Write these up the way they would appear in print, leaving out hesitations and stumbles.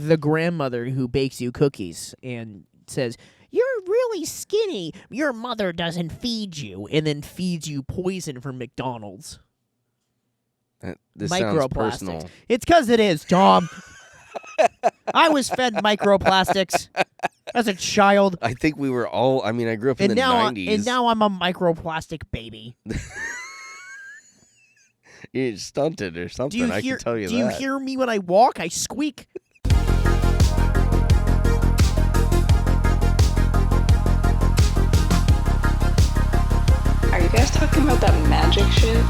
the grandmother who bakes you cookies and says, "You're really skinny. Your mother doesn't feed you," and then feeds you poison from McDonald's. This sounds Microplastics. personal. It's because it is, Tom. I was fed microplastics as a child. I think we were all. I mean, I grew up in the 90s. And now I'm a microplastic baby. You're stunted or something. I can tell you that. Do you hear me when I walk? I squeak. Are you guys talking about that magic shit?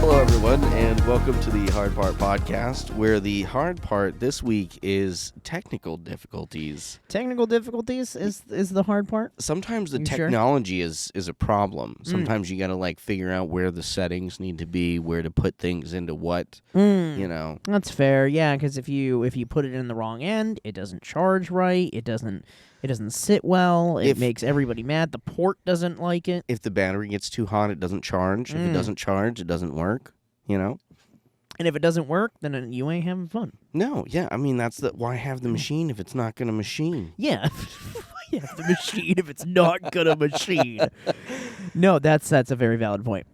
Hello, everyone, and welcome to the Hard Part Podcast, where the hard part this week is technical difficulties. Technical difficulties is the hard part? Sometimes the You technology is a problem. Sometimes you got to figure out where the settings need to be, where to put things into what, you know. That's fair, yeah, because if you put it in the wrong end, it doesn't charge right, it doesn't sit well, it makes everybody mad, the port doesn't like it. If the battery gets too hot, it doesn't charge. If it doesn't charge, it doesn't work, you know? And if it doesn't work, then you ain't having fun. No, yeah, I mean, why have the machine if it's not going to machine? Yeah, why have the machine if it's not gonna machine? No, that's a very valid point.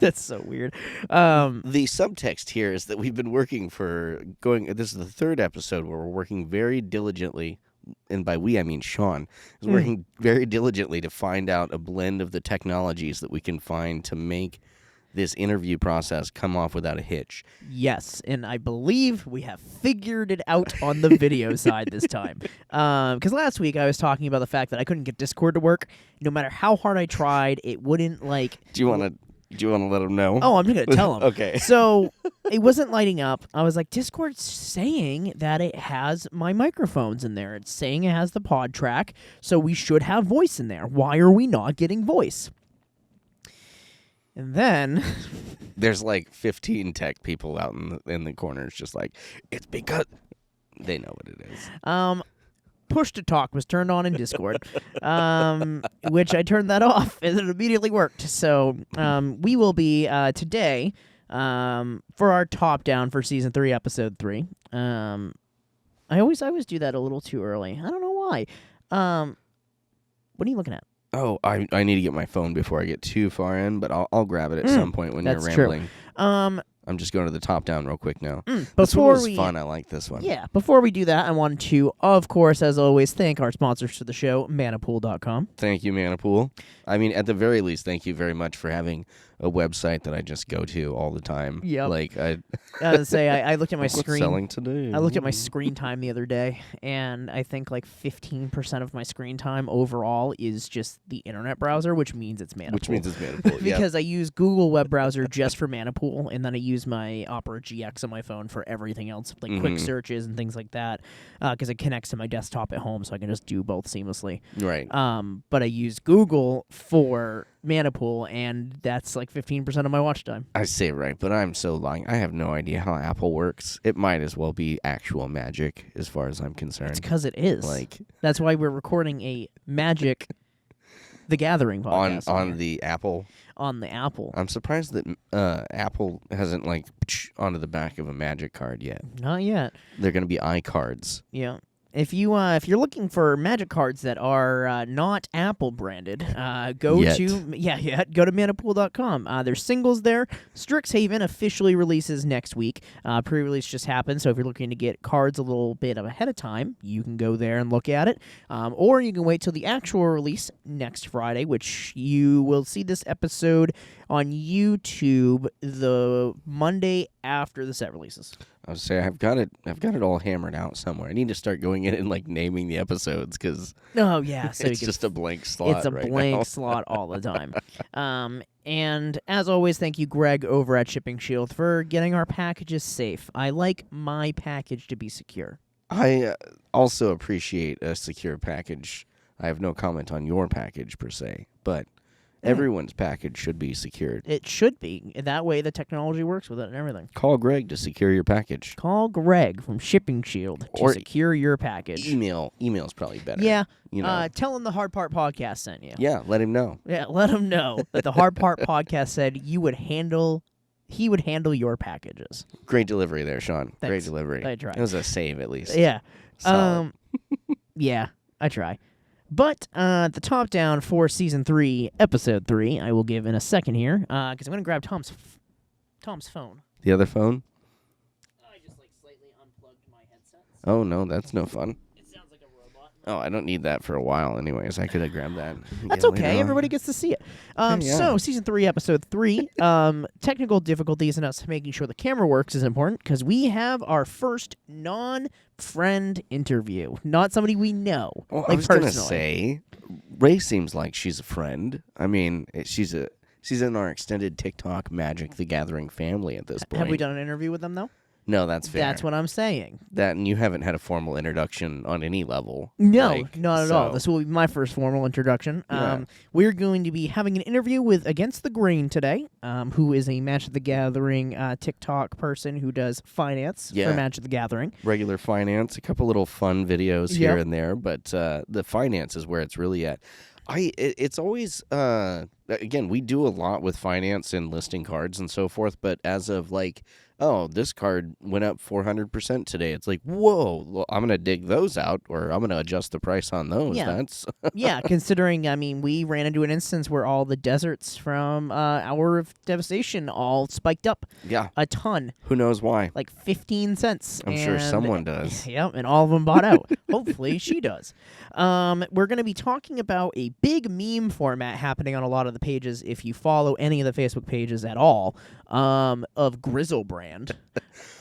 That's so weird. The subtext here is that we've been working this is the third episode where we're working very diligently, and by we I mean Sean, is working very diligently to find out a blend of the technologies that we can find to make this interview process come off without a hitch. Yes, and I believe we have figured it out on the video side this time. Because last week I was talking about the fact that I couldn't get Discord to work. No matter how hard I tried, it wouldn't Do you want to let them know? Oh, I'm just going to tell them. Okay. So it wasn't lighting up. I was like, Discord's saying that it has my microphones in there. It's saying it has the pod track, so we should have voice in there. Why are we not getting voice? And then there's 15 tech people out in the corners just it's because they know what it is. Push to talk was turned on in Discord, which I turned that off, and it immediately worked. So we will be today for our top down for season 3, episode 3. I always do that a little too early. I don't know why. What are you looking at? Oh, I need to get my phone before I get too far in, but I'll grab it at some point when you're rambling. True. I'm just going to the top down real quick now. This one was fun. I like this one. Yeah, before we do that, I wanted to, of course, as always, thank our sponsors for the show, Manapool.com. Thank you, Manapool. I mean, at the very least, thank you very much for having a website that I just go to all the time. Yep. I looked at my screen. Selling today. I looked at my screen time the other day, and I think 15% of my screen time overall is just the internet browser, which means it's Manapool. Because I use Google web browser just for Manapool, and then I use my Opera GX on my phone for everything else, quick searches and things like that, because it connects to my desktop at home, so I can just do both seamlessly. Right. But I use Google for Manapool, and that's 15% of my watch time. I say right, but I'm so lying. I have no idea how Apple works. It might as well be actual magic as far as I'm concerned. It's because it is. That's why we're recording a Magic the Gathering podcast. On the Apple? On the Apple. I'm surprised that Apple hasn't onto the back of a Magic card yet. Not yet. They're going to be iCards. Yeah. If you're looking for Magic cards that are not Apple branded, go to Manapool.com. There's singles there. Strixhaven officially releases next week. Pre-release just happened, so if you're looking to get cards a little bit ahead of time, you can go there and look at it. Or you can wait till the actual release next Friday, which you will see this episode on YouTube the Monday after the set releases. I would say I've got it all hammered out somewhere. I need to start going in and naming the episodes because so it's just a blank slot. It's a blank slot all the time. And as always, thank you, Greg, over at ShippingShield, for getting our packages safe. I like my package to be secure. I also appreciate a secure package. I have no comment on your package per se, but everyone's package should be secured. It should be. That way the technology works with it and everything. Call Greg to secure your package. Call Greg from ShippingShield to secure your package. Email's probably better. Yeah. You know. Tell him the Hard Part Podcast sent you. Yeah, let him know. Yeah, let him know that the Hard Part Podcast said you would handle he would handle your packages. Great delivery there, Sean. Thanks. Great delivery. I tried. It was a save at least. Yeah. Solid. Yeah, I try. But the top down for Season 3, Episode 3, I will give in a second here, because I'm going to grab Tom's phone. The other phone? I just slightly unplugged my headset. Oh, no, that's no fun. It sounds like a robot. Oh, I don't need that for a while anyways. I could have grabbed that. That's again later okay. on. Everybody gets to see it. Yeah. So, Season 3, Episode 3, technical difficulties and us making sure the camera works is important, because we have our first non-friend interview. Not somebody we know. Well, I was going to personally. say, Ray seems like she's a friend. I mean, she's in our extended TikTok Magic the Gathering family at this point. Have we done an interview with them, though? No, that's fair. That's what I'm saying. That, and you haven't had a formal introduction on any level. No, not at all. so- This will be my first formal introduction. Yeah. We're going to be having an interview with Against the Grain today, who is a Magic the Gathering TikTok person who does finance Yeah. for Magic the Gathering. Regular finance, a couple little fun videos here Yep. and there, but the finance is where it's really at. It's always again, we do a lot with finance and listing cards and so forth, but as of this card went up 400% today. It's like, whoa, well, I'm going to dig those out, or I'm going to adjust the price on those. Yeah. That's Yeah, considering, we ran into an instance where all the deserts from Hour of Devastation all spiked up yeah. a ton, Who knows why? 15 cents. I'm sure and- someone does. Yep, and all of them bought out. Hopefully she does. We're going to be talking about a big meme format happening on a lot of the pages, if you follow any of the Facebook pages at all, of Grizzle Brand.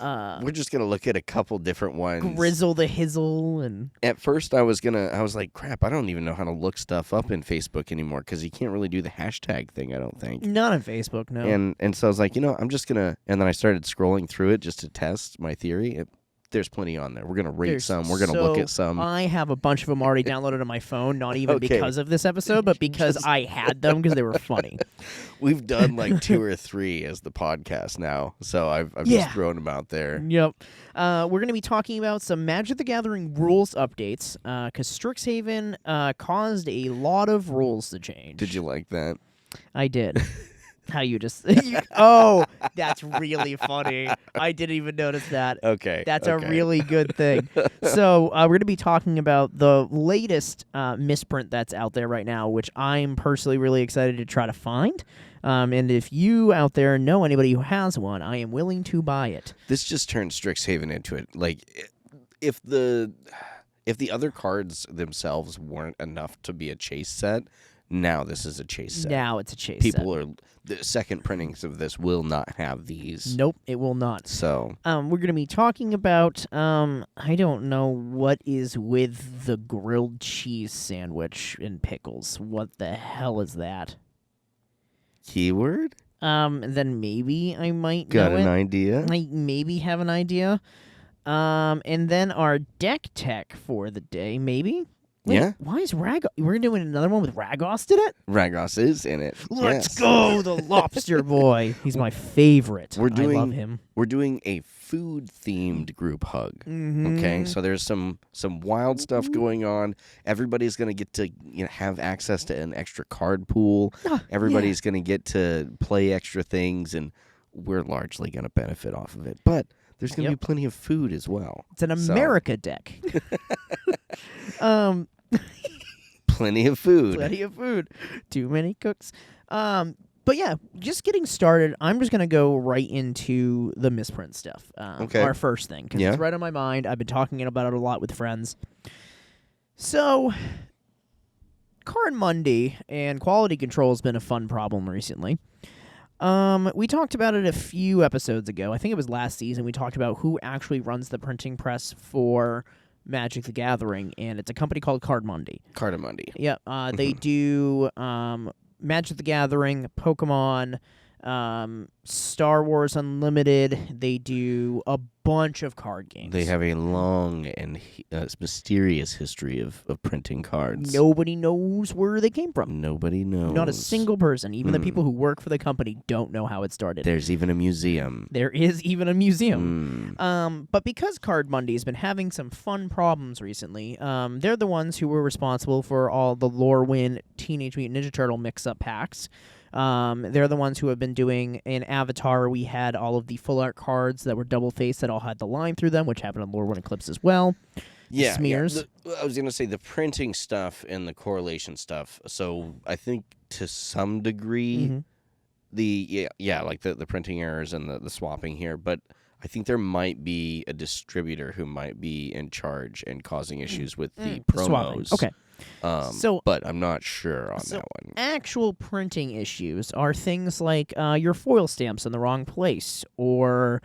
We're just going to look at a couple different ones. Grizzle the Hizzle and... At first, I was like, crap, I don't even know how to look stuff up in Facebook anymore, because you can't really do the hashtag thing, I don't think. Not on Facebook, no. And so I was like, I'm just going to... And then I started scrolling through it just to test my theory. There's plenty on there. We're going to rate There's some. We're going to look so- at some. I have a bunch of them already downloaded on my phone, not even Okay. because of this episode, but because I had them because they were funny. We've done 2 or 3 as the podcast now, so I've Yeah. just thrown them out there. Yep. We're going to be talking about some Magic the Gathering rules updates, because Strixhaven caused a lot of rules to change. Did you like that? I did. How you just... Oh, that's really funny. I didn't even notice that. Okay. That's okay. a really good thing. So we're going to be talking about the latest misprint that's out there right now, which I'm personally really excited to try to find. And if you out there know anybody who has one, I am willing to buy it. This just turned Strixhaven into it. If the other cards themselves weren't enough to be a chase set, now this is a chase set. Now it's a chase People set. are... The second printings of this will not have these. Nope, it will not. So... We're going to be talking about, I don't know what is with the grilled cheese sandwich and pickles. What the hell is that? Keyword? Then maybe I might Got know an it. idea? I maybe have an idea. And then our deck tech for the day, maybe? Wait, Yeah. Why is Ragos... We're doing another one with Ragos in it? Ragos is in it. Let's Yes. go, the lobster boy. He's my favorite. We're I love doing- him. We're doing a food-themed group hug. Mm-hmm. Okay, so there's some wild stuff going on. Everybody's gonna get to have access to an extra card pool. Everybody's gonna get to play extra things, and we're largely gonna benefit off of it. But there's gonna be Yep. plenty of food as well. It's an So, America deck. plenty of food. Plenty of food. Too many cooks. But yeah, just getting started, I'm just going to go right into the misprint stuff. Okay. Our first thing, because Yeah. it's right on my mind. I've been talking about it a lot with friends. So, Card Monday and quality control has been a fun problem recently. We talked about it a few episodes ago. I think it was last season. We talked about who actually runs the printing press for Magic the Gathering, and it's a company called Card Monday. Cardamundi. Yeah, they do Magic the Gathering, Pokemon, Star Wars Unlimited. They do a bunch of card games. They have a long and mysterious history of printing cards. Nobody knows where they came from. Nobody knows. Not a single person. Even the people who work for the company don't know how it started. There's even a museum. There is even a museum. But because Card Monday has been having some fun problems recently, they're the ones who were responsible for all the Lorewyn Teenage Mutant Ninja Turtle mix-up packs. They're the ones who have been doing in Avatar. We had all of the full art cards that were double faced that all had the line through them, which happened in Lore 1 Eclipse as well. Yeah, smears. I was gonna say the printing stuff and the correlation stuff. So I think to some degree, like the printing errors and the swapping here, but I think there might be a distributor who might be in charge and causing issues with the promos. Okay. But I'm not sure on that one. Actual printing issues are things like your foil stamps in the wrong place, or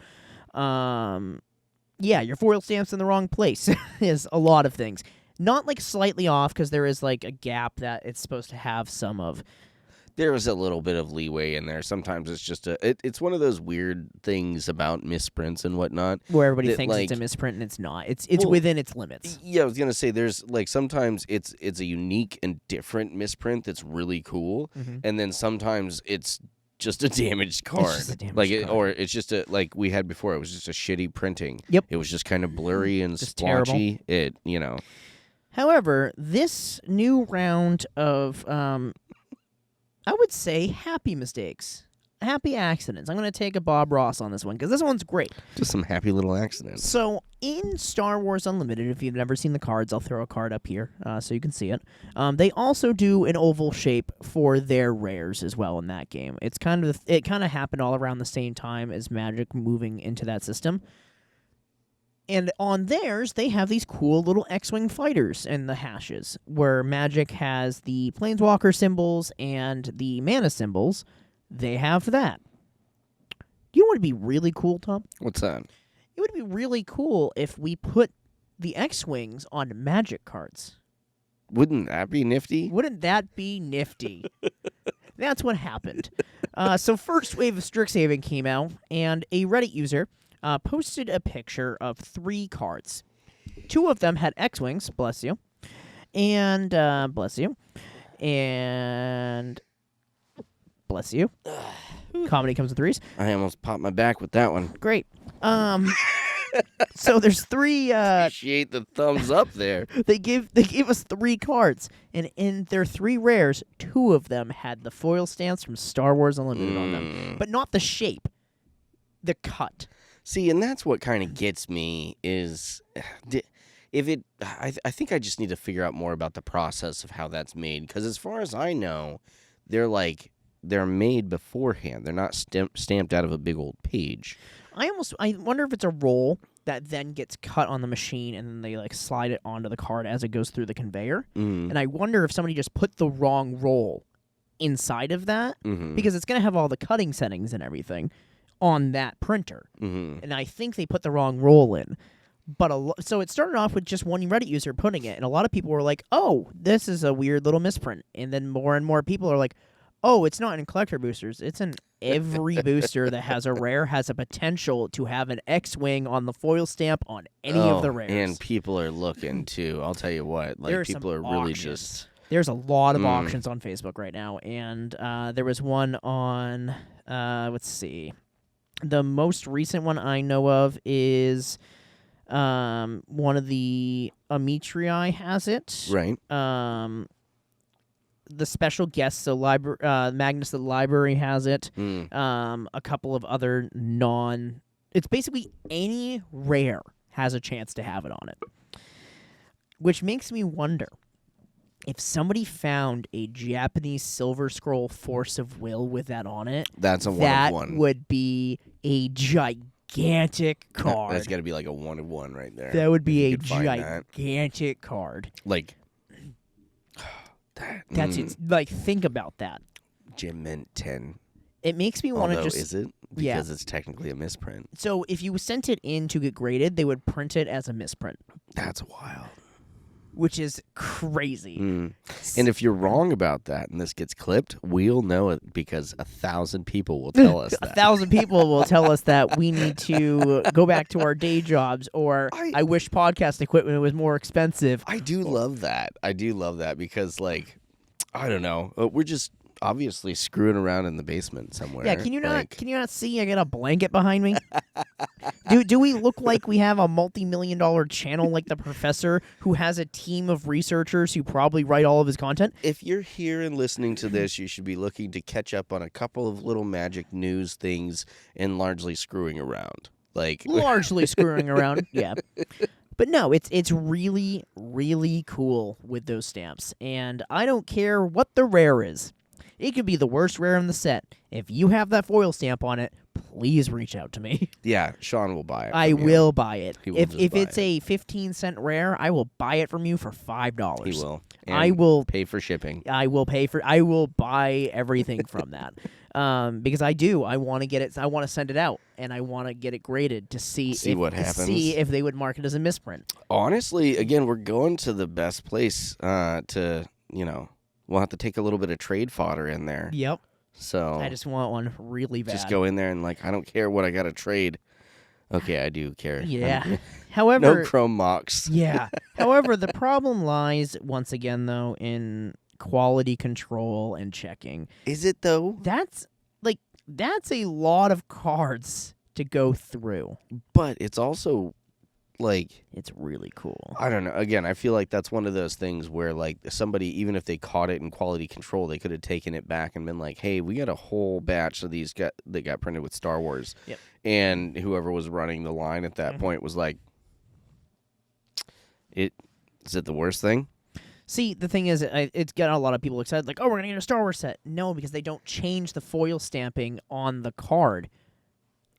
your foil stamps in the wrong place is a lot of things. Not like slightly off, because there is like a gap that it's supposed to have some of. There is a little bit of leeway in there. Sometimes it's just it's one of those weird things about misprints and whatnot. Where everybody thinks it's a misprint and it's not. It's within its limits. Yeah, I was gonna say there's like sometimes it's a unique and different misprint that's really cool, and then sometimes it's just a damaged card. It's just a damaged card. Or it's just like we had before. It was just a shitty printing. Yep. It was just kind of blurry and just splotchy. Terrible. However, this new round of I would say happy mistakes, happy accidents. I'm going to take a Bob Ross on this one because this one's great. Just some happy little accidents. So in Star Wars Unlimited, if you've never seen the cards, I'll throw a card up here so you can see it. They also do an oval shape for their rares as well in that game. It kind of happened all around the same time as Magic moving into that system. And on theirs, they have these cool little X-Wing fighters in the hashes, where Magic has the Planeswalker symbols and the mana symbols. They have that. You know what would be really cool, Tom? What's that? It would be really cool if we put the X-Wings on Magic cards. Wouldn't that be nifty? Wouldn't that be nifty? That's what happened. So first wave of Strixhaven came out, and a Reddit user posted a picture of 3 cards. 2 of them had X-Wings, bless you, and bless you. Comedy comes in 3s. I almost popped my back with that one. Great. So there's 3. Appreciate the thumbs up there. They gave us 3 cards, and in their 3 rares, 2 of them had the foil stamps from Star Wars Unlimited on them, but not the shape, the cut. See, and that's what kind of gets me is I think I just need to figure out more about the process of how that's made, because as far as I know, they're made beforehand. They're not stamped out of a big old page. I wonder if it's a roll that then gets cut on the machine and then they like slide it onto the card as it goes through the conveyor. And I wonder if somebody just put the wrong roll inside of that, because it's going to have all the cutting settings and everything on that printer. And I think they put the wrong roll in. But so it started off with just one Reddit user putting it, and a lot of people were like, oh, this is a weird little misprint. And then more and more people are like, oh, it's not in collector boosters. It's in every booster that has a rare has a potential to have an X-Wing on the foil stamp on any of the rares. And people are looking too. I'll tell you what, like people are really just... There's a lot of auctions on Facebook right now, and there was one on, let's see. The most recent one I know of is one of the Amitrii has it. Right. The special guests, so Magnus the Library has it. A couple of other it's basically any rare has a chance to have it on it. Which makes me wonder if somebody found a Japanese Silver Scroll Force of Will with that on it. That's a 1 of 1. That would be a gigantic card. That's got to be like a 1 of 1 right there. That would be a gigantic card. Like... That's it. Like, think about that. Jim meant 10. It makes me want to just... is it? Because it's technically a misprint. So if you sent it in to get graded, they would print it as a misprint. That's wild. Which is crazy. And if you're wrong about that and this gets clipped, we'll know it because 1,000 people will tell us that. 1,000 people will tell us that we need to go back to our day jobs, or I wish podcast equipment was more expensive. I do love that. I do love that because, like, I don't know. obviously screwing around in the basement somewhere. Yeah, can you not see I got a blanket behind me? Do we look like we have a multi-million-dollar channel like the professor who has a team of researchers who probably write all of his content? If you're here and listening to this, you should be looking to catch up on a couple of little magic news things and largely screwing around. Largely screwing around, yeah. But no, it's really, really cool with those stamps. And I don't care what the rare is. It could be the worst rare in the set. If you have that foil stamp on it, please reach out to me. Yeah, Sean will buy it. I will buy it. If it's it. a 15-cent rare, I will buy it from you for $5. He will. And I will pay for shipping. I will buy everything from that. Because I want to get it. I want to send it out, and I want to get it graded to see what happens. See if they would mark it as a misprint. Honestly, again, we're going to the best place to, we'll have to take a little bit of trade fodder in there. Yep. So I just want one really bad. Just go in there and I don't care what I got to trade. Okay, I do care. Yeah. However, no chrome mocks. Yeah. However, the problem lies once again though in quality control and checking. Is it though? That's a lot of cards to go through. But it's also it's really cool. I don't know. Again, I feel like that's one of those things where somebody, even if they caught it in quality control, they could have taken it back and been like, "Hey, we got a whole batch of these that got printed with Star Wars." Yep. And whoever was running the line at that point was like, is it the worst thing?" See, the thing is, it's got a lot of people excited, like, "Oh, we're gonna get a Star Wars set." No, because they don't change the foil stamping on the card.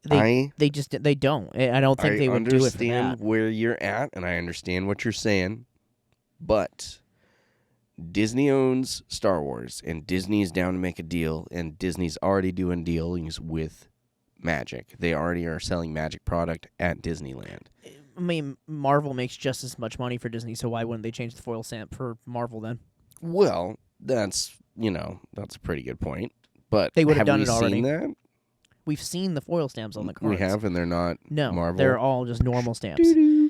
They don't. I don't think they would do it for that. I understand where you're at, and I understand what you're saying, but Disney owns Star Wars, and Disney's down to make a deal, and Disney's already doing dealings with Magic. They already are selling Magic product at Disneyland. I mean, Marvel makes just as much money for Disney, so why wouldn't they change the foil stamp for Marvel then? Well, that's a pretty good point. But they would have done it already. Seen that? We've seen the foil stamps on the cards. We have, and they're not Marvel? They're all just normal stamps.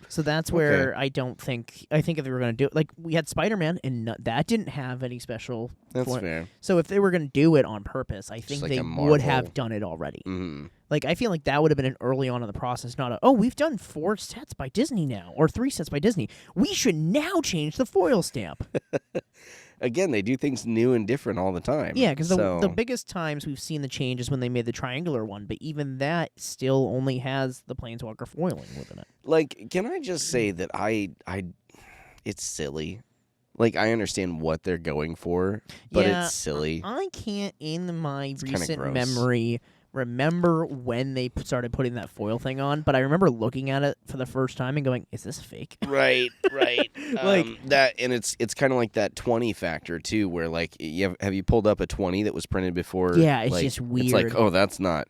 So that's where I think if they were going to do it, we had Spider-Man, and that didn't have any special... That's fair. So if they were going to do it on purpose, I think they would have done it already. Mm-hmm. I feel like that would have been an early on in the process, not we've done 4 sets by Disney now, or 3 sets by Disney. We should now change the foil stamp. Again, they do things new and different all the time. Yeah, because the biggest times we've seen the change is when they made the triangular one, but even that still only has the Planeswalker foiling within it. Can I just say that it's silly. I understand what they're going for, but it's silly. I can't, in my recent memory, remember when they started putting that foil thing on, but I remember looking at it for the first time and going, "Is this fake?" Right. That, and it's kind of like that 20 factor too, where have you pulled up a 20 that was printed before? Yeah, it's just weird. It's that's not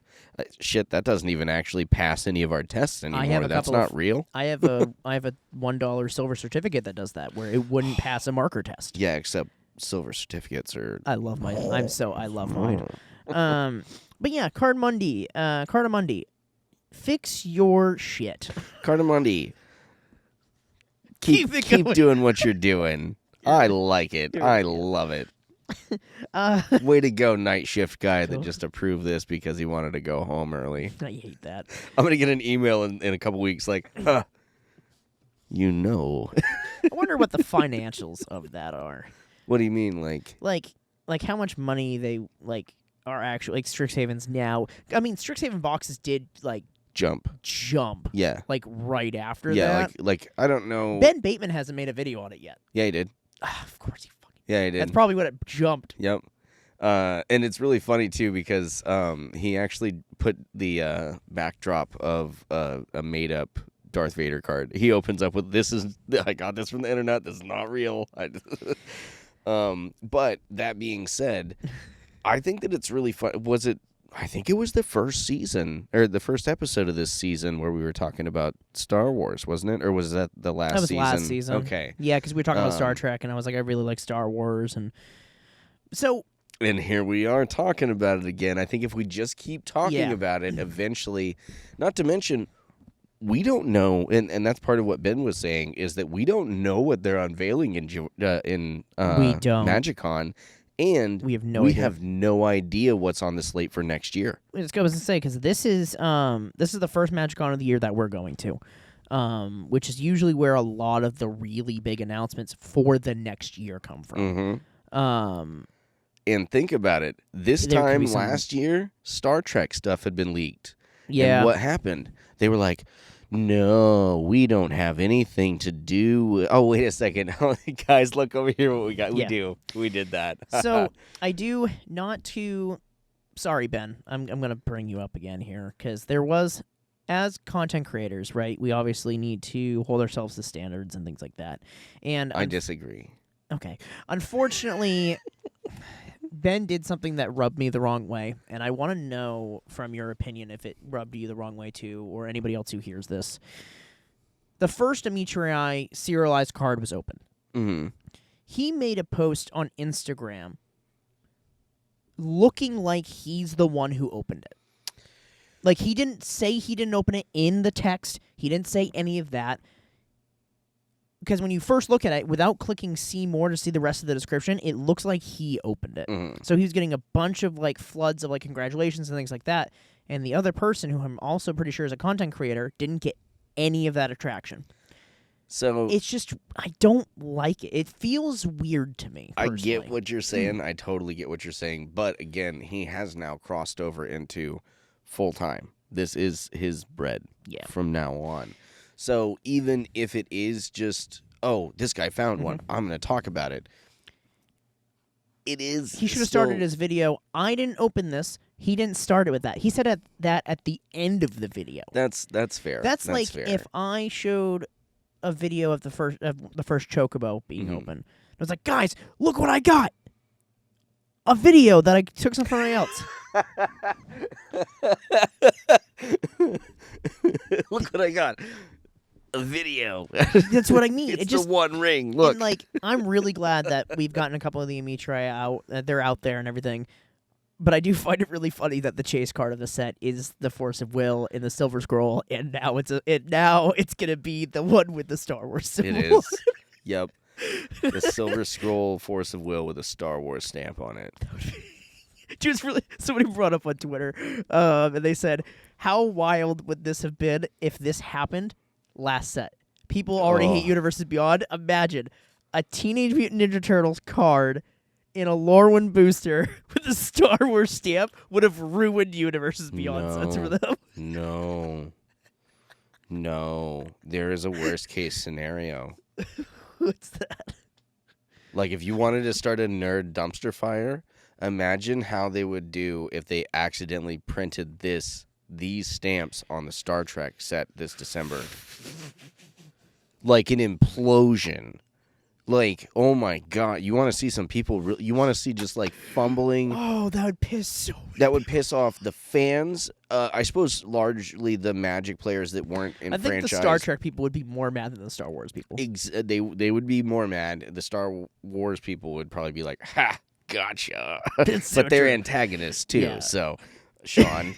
shit. That doesn't even actually pass any of our tests anymore. That's not real. I have a $1 silver certificate that does that, where it wouldn't pass a marker test. Yeah, except silver certificates are. I love mine. I love mine. But yeah, Cardamundi, fix your shit. Cardamundi, keep doing what you're doing. I like it. I love it. Way to go, night shift guy that just approved this because he wanted to go home early. I hate that. I'm gonna get an email in a couple weeks I wonder what the financials of that are. What do you mean, like how much money they are actually Strixhaven's now? I mean, Strixhaven boxes did jump. Yeah. Right after that. Yeah, I don't know. Ben Bateman hasn't made a video on it yet. Yeah, he did. Of course he fucking did. Yeah, he did. That's probably what it jumped. Yep. And it's really funny too because he actually put the backdrop of a made up Darth Vader card. He opens up with, I got this from the internet. This is not real. But that being said, I think that it's really fun. I think it was the first season or the first episode of this season where we were talking about Star Wars, wasn't it? Or was that the last season? That was last season. Okay. Yeah, because we were talking about Star Trek, and I was like, I really like Star Wars, and so. And here we are talking about it again. I think if we just keep talking about it, eventually, not to mention, we don't know, and that's part of what Ben was saying, is that we don't know what they're unveiling in we don't. MagicCon. And we have no idea what's on the slate for next year. I was going to say, because this is the first MagicCon of the year that we're going to, which is usually where a lot of the really big announcements for the next year come from. And think about it. This time last year, Star Trek stuff had been leaked. Yeah. And what happened? They were like, no, we don't have anything to do with... Oh, wait a second. Guys, look over here what we got. Yeah. We did that. So, I do not to... Sorry, Ben. I'm going to bring you up again here, because there was... As content creators, right, we obviously need to hold ourselves to standards and things like that. And I disagree. Okay. Unfortunately... Ben did something that rubbed me the wrong way, and I want to know from your opinion if it rubbed you the wrong way too, or anybody else who hears this. The first Amici serialized card was open. Mm-hmm. He made a post on Instagram looking like he's the one who opened it. Like, he didn't say he didn't open it in the text. He didn't say any of that. Because when you first look at it, without clicking see more to see the rest of the description, it looks like he opened it. Mm-hmm. So he was getting a bunch of like floods of like congratulations and things like that. And the other person, who I'm also pretty sure is a content creator, didn't get any of that attraction. So it's just, I don't like it. It feels weird to me, personally. I get what you're saying. I totally get what you're saying. But again, he has now crossed over into full-time. This is his bread from now on. So even if it is just, oh, this guy found one, I'm going to talk about it. It is. He should have started his video. I didn't open this. He didn't start it with that. He said that at the end of the video. That's fair. That's like fair. If I showed a video of the first chocobo being open. I was like, guys, look what I got. A video that I took from somebody else. Look what I got. A video. That's what I mean. It's just the one ring. Look. And, like, I'm really glad that we've gotten a couple of the Amici out. They're out there and everything. But I do find it really funny that the chase card of the set is the Force of Will in the Silver Scroll, and now it's gonna be the one with the Star Wars symbol. It is. Yep. The Silver Scroll Force of Will with a Star Wars stamp on it. Just really, somebody brought up on Twitter, and they said, "How wild would this have been if this happened last set? People already hate Universes Beyond. Imagine a Teenage Mutant Ninja Turtles card in a Lorwyn booster with a Star Wars stamp would have ruined Universes Beyond sets for them." No. There is a worst case scenario. What's that? Like, if you wanted to start a nerd dumpster fire, imagine how they would do if they accidentally printed these stamps on the Star Trek set this December. Like an implosion. Like, oh my God, you want to see some people, you want to see just like fumbling. Oh, that would piss That would piss off the fans. I suppose largely the Magic players that weren't in franchise. I think the Star Trek people would be more mad than the Star Wars people. They would be more mad. The Star Wars people would probably be like, ha, gotcha. So but they're true. antagonists too, so, Sean.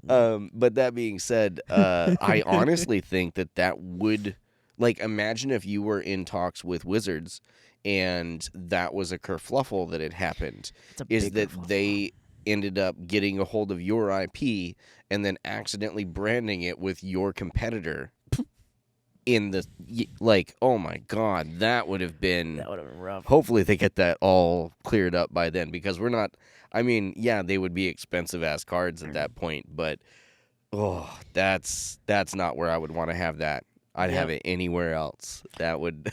But that being said, I honestly think that would... Like, imagine if you were in talks with Wizards and that was a kerfluffle that had happened. Is that they ended up getting a hold of your IP and then accidentally branding it with your competitor in the... Like, oh my God, that would have been rough. Hopefully they get that all cleared up by then, because we're not... I mean, yeah, they would be expensive-ass cards at that point, but, that's not where I would want to have that. I'd have it anywhere else. That would...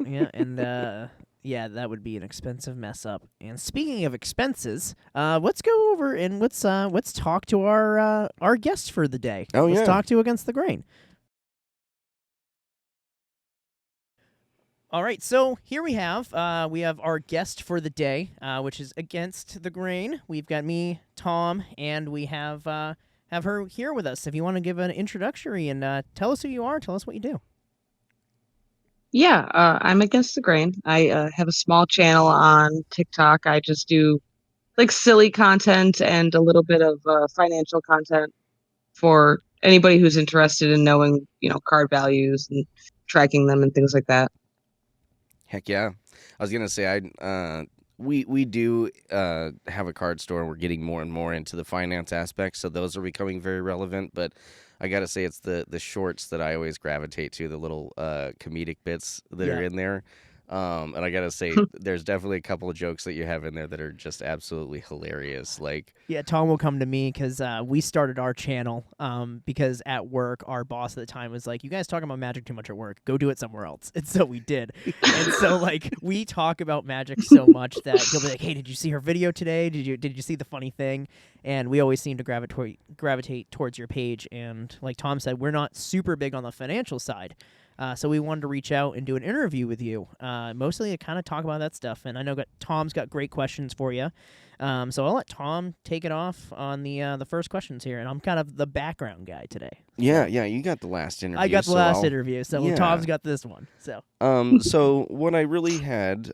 that would be an expensive mess up. And speaking of expenses, let's go over and let's talk to our guest for the day. Let's talk to Against the Grain. All right, so here we have our guest for the day, which is Against the Grain. We've got me, Tom, and we have her here with us. If you want to give an introductory and tell us who you are, tell us what you do. Yeah, I'm Against the Grain. I have a small channel on TikTok. I just do like silly content and a little bit of financial content for anybody who's interested in knowing, card values and tracking them and things like that. Heck yeah. I was gonna say we do have a card store. We're getting more and more into the finance aspect, so those are becoming very relevant. But I gotta say, it's the shorts that I always gravitate to, the little comedic bits that are in there. And I gotta say, there's definitely a couple of jokes that you have in there that are just absolutely hilarious. Like, Yeah, Tom will come to me because we started our channel because at work, our boss at the time was like, "You guys talking about magic too much at work. Go do it somewhere else." And so we did. And so like we talk about magic so much that he'll be like, "Hey, did you see her video today? Did you see the funny thing?" And we always seem to gravitate towards your page. And like Tom said, we're not super big on the financial side. So we wanted to reach out and do an interview with you, mostly to kind of talk about that stuff. And I know Tom's got great questions for you. So I'll let Tom take it off on the first questions here, and I'm kind of the background guy today. yeah, you got the last interview. I got the last interview, so Tom's got this one. So so what I really had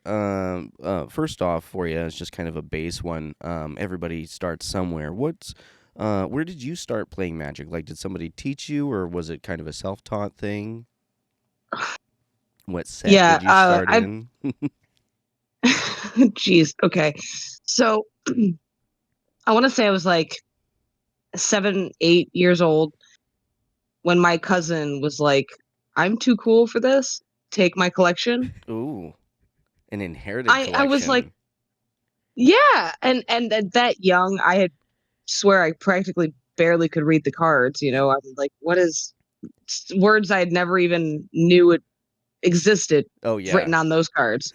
first off for you is just kind of a base one. Everybody starts somewhere. Where did you start playing Magic? Like, did somebody teach you, or was it kind of a self-taught thing? What set did you start in? Jeez. Okay. So I want to say I was like 7, 8 years old when my cousin was like, "I'm too cool for this. Take my collection." Ooh, an inherited collection. I was like, yeah. And at that young, swear I practically barely could read the cards. I was like, what is words I had never even knew it existed written on those cards.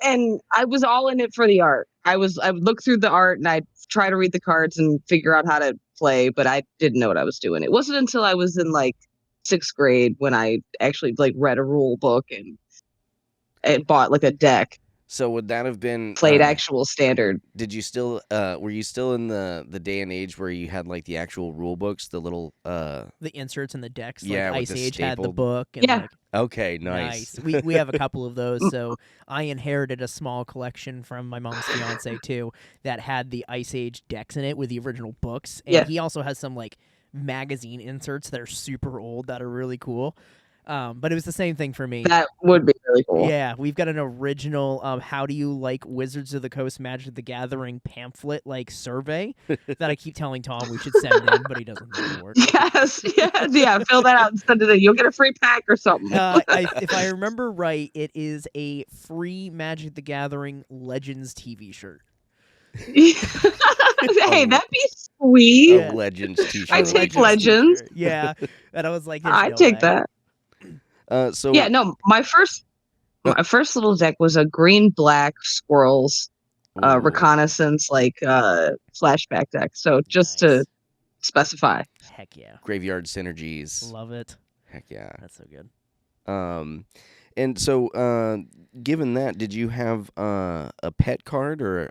And I was all in it for the art. I would look through the art and I'd try to read the cards and figure out how to play, but I didn't know what I was doing. It wasn't until I was in like 6th grade when I actually like read a rule book and bought like a deck. So would that have been played actual standard? Did you still were you still in the day and age where you had like the actual rule books, the little the inserts in the decks? Yeah, like with Ice the Age had the stapled- book. And Yeah. like, Okay, nice. We have a couple of those. So I inherited a small collection from my mom's fiance too that had the Ice Age decks in it with the original books. And Yeah. he also has some like magazine inserts that are super old that are really cool. But it was the same thing for me. That would be really cool. Yeah, we've got an original How Do You Like Wizards of the Coast Magic the Gathering pamphlet like survey that I keep telling Tom we should send in, but he doesn't think it'll work. Yes. Yeah. Fill that out and send it in. You'll get a free pack or something. If I remember right, it is a free Magic the Gathering Legends TV shirt. Hey, that'd be sweet. A Legends t-shirt. I take Legends. T-shirt. Yeah, and I was like, I take that. So Yeah, no, my first little deck was a green black squirrels Ooh, reconnaissance flashback deck. So just to specify. Heck yeah. Graveyard Synergies. Love it. Heck yeah. That's so good. And so given that, did you have a pet card or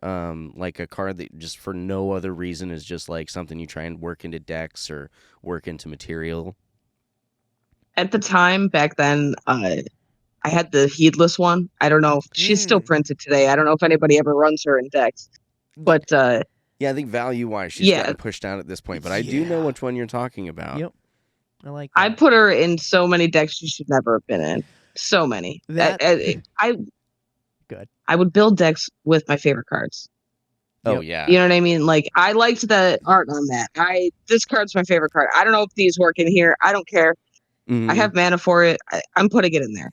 like a card that just for no other reason is just like something you try and work into decks or work into material? At the time back then, I had the Heedless one. I don't know if she's still printed today. I don't know if anybody ever runs her in decks. But Yeah, I think value-wise she's gotten pushed out at this point, but I do know which one you're talking about. Yep. I like that. I put her in so many decks she should never have been in. So many. I would build decks with my favorite cards. Oh, yeah. You know what I mean? Like, I liked the art on that. This card's my favorite card. I don't know if these work in here. I don't care. Mhm. I have mana for it. I'm putting it in there.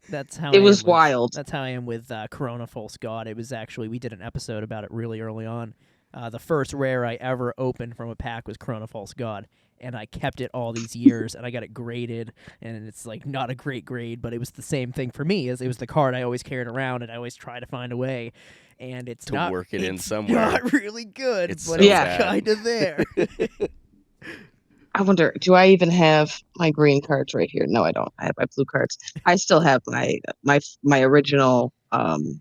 That's how it was wild. That's how I am with Corona False God. It was actually, we did an episode about it really early on. The first rare I ever opened from a pack was Corona False God, and I kept it all these years, and I got it graded, and it's like not a great grade, but it was the same thing for me, as it was the card I always carried around, and I always try to find a way, and it's to not, work it in it's somewhere. not really good, It's but so it's bad. kind of there. I wonder, do I even have my green cards right here? No, I don't. I have my blue cards. I still have my original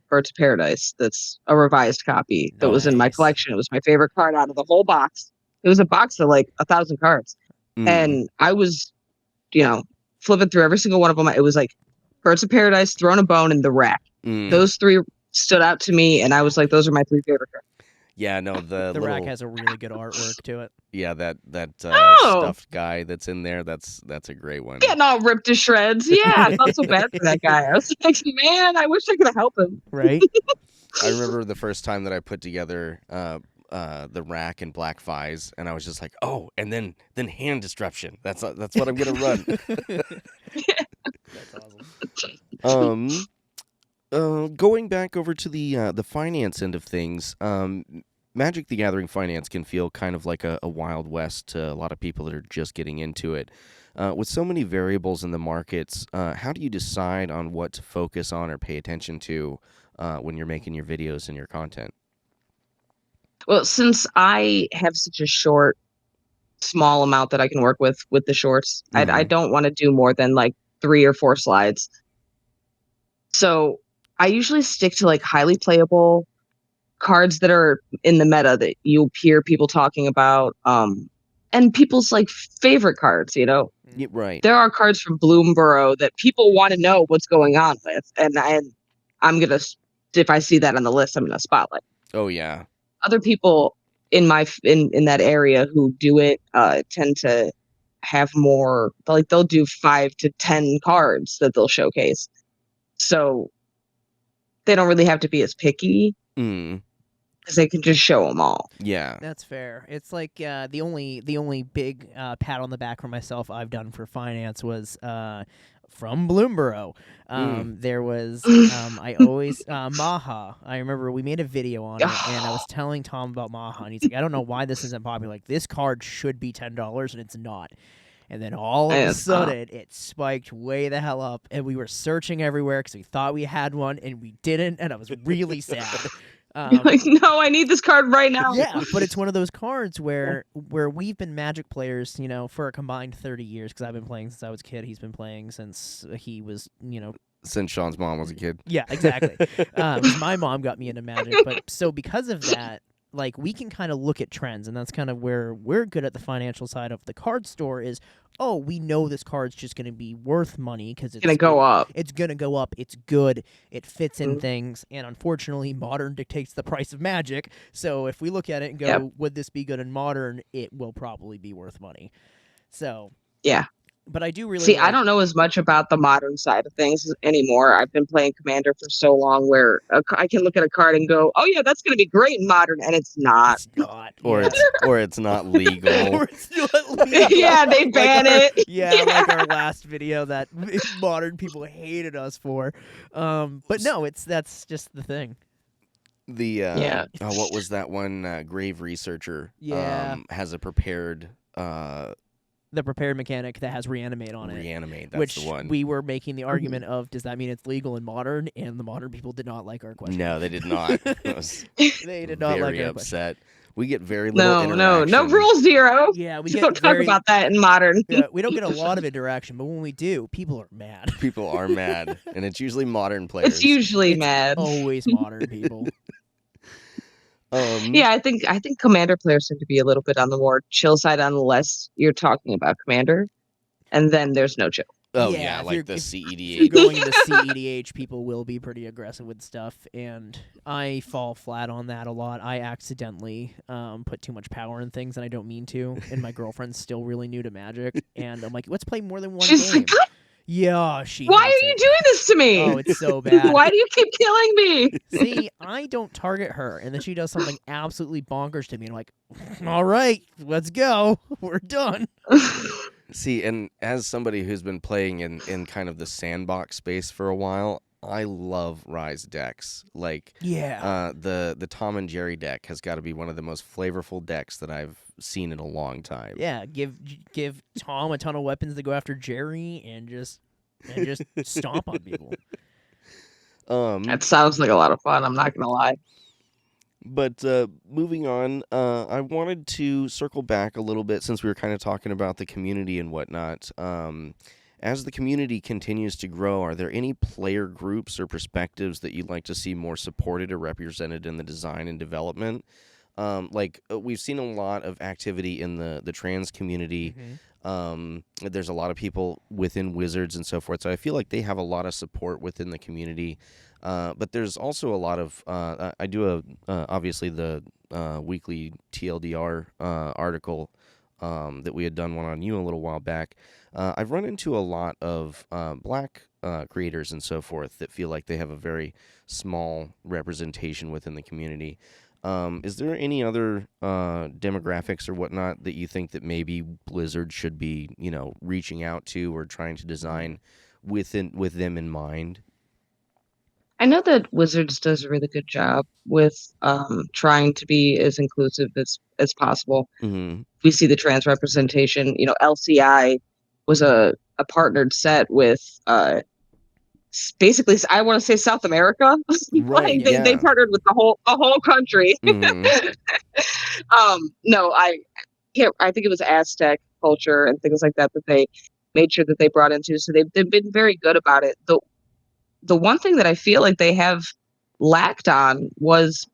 Birds of Paradise. That's a revised copy that was in my Nice. collection. It was my favorite card out of the whole box. It was a box of like 1,000 cards. And I was, flipping through every single one of them. It was like Birds of Paradise, Throne of Bone, and The Rack. Those three stood out to me, and I was like, those are my 3 favorite cards. Yeah, no, the The little rack has a really good artwork to it. yeah that Oh, stuffed guy that's in there. That's a great one. getting all ripped to shreds. Yeah, I felt so bad for that guy. I was like, man, I wish I could have helped him. Right? I remember the first time that I put together the rack and black Fies, and I was just like, oh, and then hand disruption. That's what I'm gonna run. That's awesome. Going back over to the finance end of things, Magic the Gathering finance can feel kind of like a Wild West to a lot of people that are just getting into it. With so many variables in the markets, how do you decide on what to focus on or pay attention to when you're making your videos and your content? Well, since I have such a small amount that I can work with the shorts, I Mhm. don't want to do more than like 3 or 4 slides. So I usually stick to like highly playable cards that are in the meta that you hear people talking about, and people's like favorite cards. Yeah, right. There are cards from Bloomborough that people want to know what's going on with, and I'm gonna, if I see that on the list, I'm gonna spotlight. Oh yeah. Other people in in that area who do it tend to have more, like they'll do 5 to 10 cards that they'll showcase, so they don't really have to be as picky Mm. because they can just show them all. Yeah. That's fair. It's like the only big pat on the back for myself I've done for finance was from Bloomborough. There was I always Maha. I remember we made a video on it, and I was telling Tom about Maha, and he's like, I don't know why this isn't popular. Like, this card should be $10, and it's not. And then all of a And sudden, it spiked way the hell up, and we were searching everywhere because we thought we had one, and we didn't, and I was really sad. you're like, no, I need this card right now. Yeah, but it's one of those cards where we've been Magic players, for a combined 30 years, because I've been playing since I was a kid. He's been playing since he was, Since Sean's mom was a kid. yeah, exactly. 'Cause my mom got me into Magic, but so because of that, like, we can kind of look at trends, and that's kind of where we're good at the financial side of the card store is, oh, we know this card's just going to be worth money because it's Gonna go up. it's going to go up. It's good. It fits in Mhm. things. And unfortunately, modern dictates the price of Magic. So if we look at it and go, Yep. would this be good in modern? It will probably be worth money. So, Yeah. but I do really See, I like- don't know as much about the modern side of things anymore. I've been playing Commander for so long where I can look at a card and go, oh, yeah, that's going to be great in modern. And it's not. It's not. Or yeah. it's not legal. Or it's not legal. Yeah, they ban it. Yeah, like our last video that modern people hated us for. But no, that's just the thing. The Yeah. what was that one grave researcher? Yeah. Has a prepared The prepared mechanic that has reanimate on it. reanimate. That's Which the one. we were making the argument of, does that mean it's legal in modern? And the modern people did not like our question. No, they did not. I was They did not like very our question. upset. We get very little No, interaction. no rule zero. Yeah, we Don't get talk very, about that in modern. yeah, we don't get a lot of interaction, but when we do, people are mad. People are mad, and it's usually modern players. It's usually It's mad. always modern people. Yeah, I think Commander players tend to be a little bit on the more chill side unless you're talking about Commander, and then there's no chill. Oh Yeah, yeah, if like you're- the if you're CEDH. going into CEDH, people will be pretty aggressive with stuff, and I fall flat on that a lot. I accidentally put too much power in things, and I don't mean to, and my girlfriend's still really new to Magic, and I'm like, let's play more than one She's game. like, Yeah, she why are hates you it. doing this to me? Oh, it's so bad. Why do you keep killing me? See, I don't target her, and then she does something absolutely bonkers to me, and I'm like, all right, let's go. We're done. See, and as somebody who's been playing in kind of the sandbox space for a while, I love Rise decks. Like, Yeah. the Tom and Jerry deck has got to be one of the most flavorful decks that I've seen in a long time. Yeah, give Tom a ton of weapons to go after Jerry and just stomp on people. That sounds like a lot of fun. I'm not gonna lie. But moving on, I wanted to circle back a little bit since we were kind of talking about the community and whatnot. As the community continues to grow, are there any player groups or perspectives that you'd like to see more supported or represented in the design and development? We've seen a lot of activity in the trans community. There's a lot of people within Wizards and so forth, so I feel like they have a lot of support within the community. But there's also a lot of I do obviously the weekly TLDR article that we had done one on you a little while back. I've run into a lot of black creators and so forth that feel like they have a very small representation within the community. Is there any other demographics or whatnot that you think that maybe Blizzard should be, reaching out to or trying to design with them in mind? I know that Wizards does a really good job with trying to be as inclusive as possible. Mm-hmm. We see the trans representation. LCI was a partnered set with basically, I want to say South America. Right. Like they partnered with the whole country. Mm-hmm. No, I think it was Aztec culture and things like that they made sure that they brought into. So they've been very good about it. The one thing that I feel like they have lacked on was,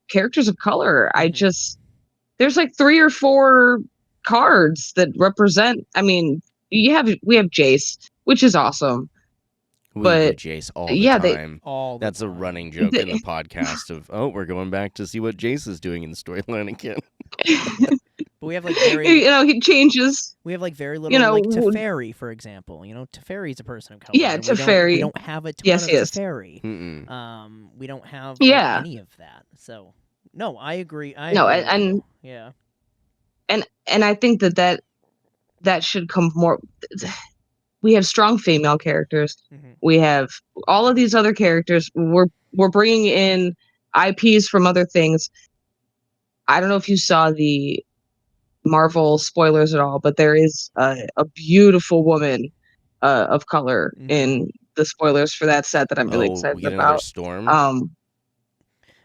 characters of color. There's like 3 or 4 cards that represent, we have Jace, which is awesome. We But get Jace all the yeah, time. That's a running joke in the podcast of, we're going back to see what Jace is doing in the storyline again. But we have like very, he changes. We have like very little, like Teferi, for example. Teferi's a person of color. Yeah, Teferi. We don't have a ton of Teferi. We don't have any of that. So no, I agree. And I think that should come more. We have strong female characters. We have all of these other characters. We're bringing in IPs from other things. I don't know if you saw the Marvel spoilers at all, but there is a beautiful woman of color in the spoilers for that set that I'm really excited about. Storm?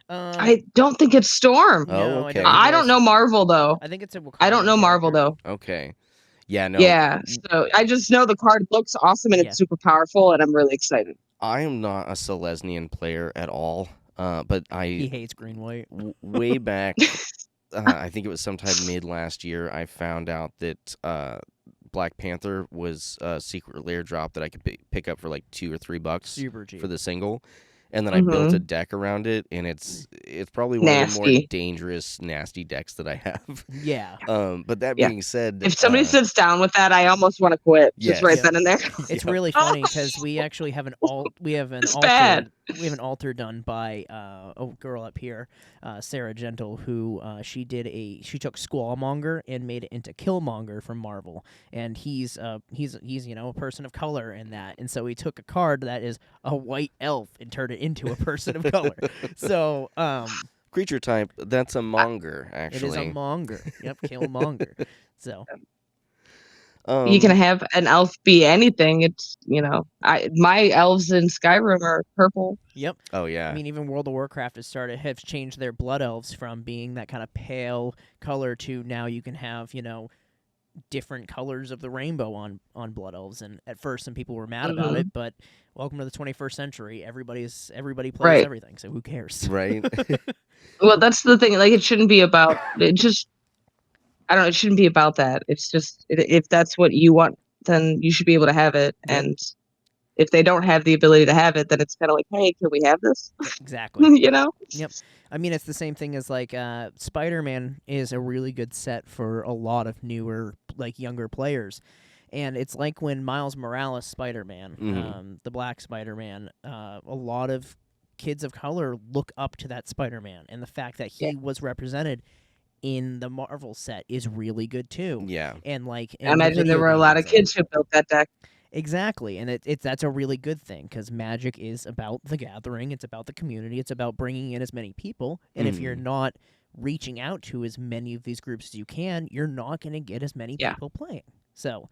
I don't think it's Storm. Oh, okay. I don't know Marvel though. I think it's a Wakandan I don't know Marvel character. though. Okay. Yeah, no. Yeah, so I just know the card looks awesome and it's super powerful, and I'm really excited. I am not a Selesnian player at all, but he hates green white. Way back, I think it was sometime mid last year, I found out that Black Panther was a secret lair drop that I could pick up for like $2 or $3 super cheap for the single. And then I built a deck around it, and it's probably one of the more dangerous, nasty decks that I have. Yeah. But that being said, if somebody sits down with that, I almost want to quit. Just right then and there. It's really funny because we actually have an altar done by a girl up here, Sarah Gentle, who she took Squallmonger and made it into Killmonger from Marvel, and he's a person of color in that, and so he took a card that is a white elf and turned it into a person of color. So creature type, that's a monger, actually. It is a monger. Yep, Killmonger. So you can have an elf be anything. It's my elves in Skyrim are purple. Yep. Oh yeah. I mean, even World of Warcraft have changed their blood elves from being that kind of pale color to now you can have different colors of the rainbow on blood elves. And at first, some people were mad about it, but welcome to the 21st century. Everybody plays everything, so who cares? Right. Well, that's the thing. Like, it shouldn't be about it. I don't know. It shouldn't be about that. It's just if that's what you want, then you should be able to have it. Yep. And if they don't have the ability to have it, then it's kind of like, hey, can we have this? Exactly. Yep. I mean, it's the same thing as like Spider-Man is a really good set for a lot of newer, like younger players. And it's like when Miles Morales Spider-Man, the Black Spider-Man, a lot of kids of color look up to that Spider-Man. And the fact that he was represented in the Marvel set is really good too. Yeah. And like, I imagine there were a lot of kids who built that deck. Exactly, and that's a really good thing because Magic is about the gathering, it's about the community, it's about bringing in as many people, and if you're not reaching out to as many of these groups as you can, you're not going to get as many people playing. So,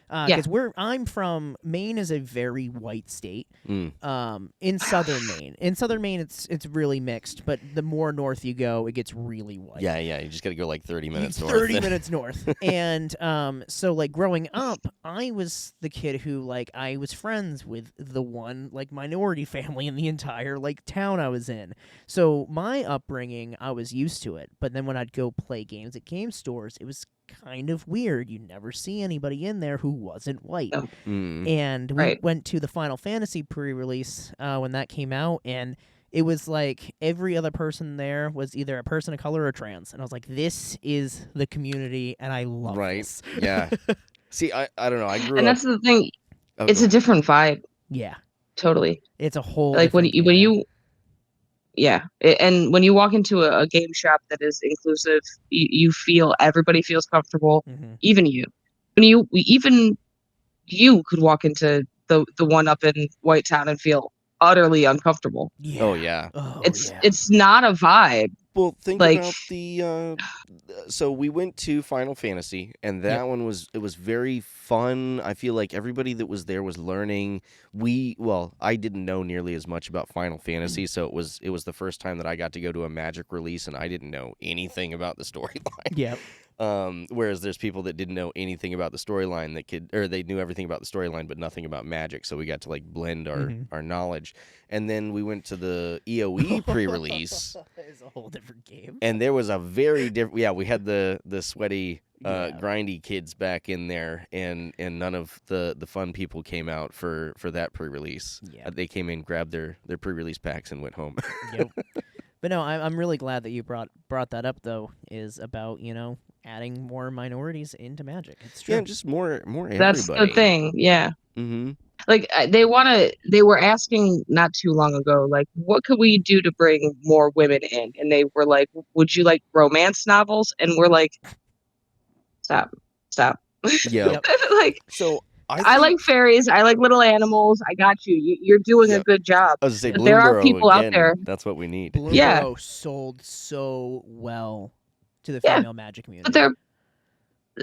Because I'm from Maine is a very white state. In southern Maine, it's really mixed, but the more north you go, it gets really white. Yeah, you just got to go like 30 minutes north. 30 minutes north. And so like growing up, I was the kid who like I was friends with the one like minority family in the entire like town I was in. So my upbringing, I was used to it. But then when I'd go play games at game stores, it was kind of weird. You never see anybody in there who wasn't white. And we went to the Final Fantasy pre-release when that came out, and it was like every other person there was either a person of color or trans. And I was like, this is the community, and I love this. Yeah. See, I don't know. I grew up... And that's the thing. It's a different vibe. Yeah. Totally. It's a whole like when you and when you walk into a game shop that is inclusive, you feel everybody feels comfortable, even you. When you could walk into the one up in White Town and feel utterly uncomfortable. Yeah. Oh yeah. It's not a vibe. Well, think about the. So we went to Final Fantasy, and that one was very fun. I feel like everybody that was there was learning. I didn't know nearly as much about Final Fantasy, so it was the first time that I got to go to a Magic release, and I didn't know anything about the storyline. Yep. Whereas there's people that didn't know anything about the storyline they knew everything about the storyline but nothing about Magic, so we got to like blend our knowledge. And then we went to the EOE pre-release. It's a whole different game. And there was a very different. Yeah, we had the sweaty, grindy kids back in there, and none of the fun people came out for that pre-release. Yeah. They came in, grabbed their pre-release packs, and went home. Yep. But no, I'm really glad that you brought that up, though, is about, adding more minorities into Magic. It's true. Yeah, just more everybody. That's the thing, yeah. Mm-hmm. Like, they were asking not too long ago, like, what could we do to bring more women in? And they were like, would you like romance novels? And we're like, stop. Yeah. Like, so I like fairies. I like little animals. I got you. You're doing a good job. I was going to say, but there are people again, out there. That's what we need. Bloomburrow sold so well to the female Magic community. But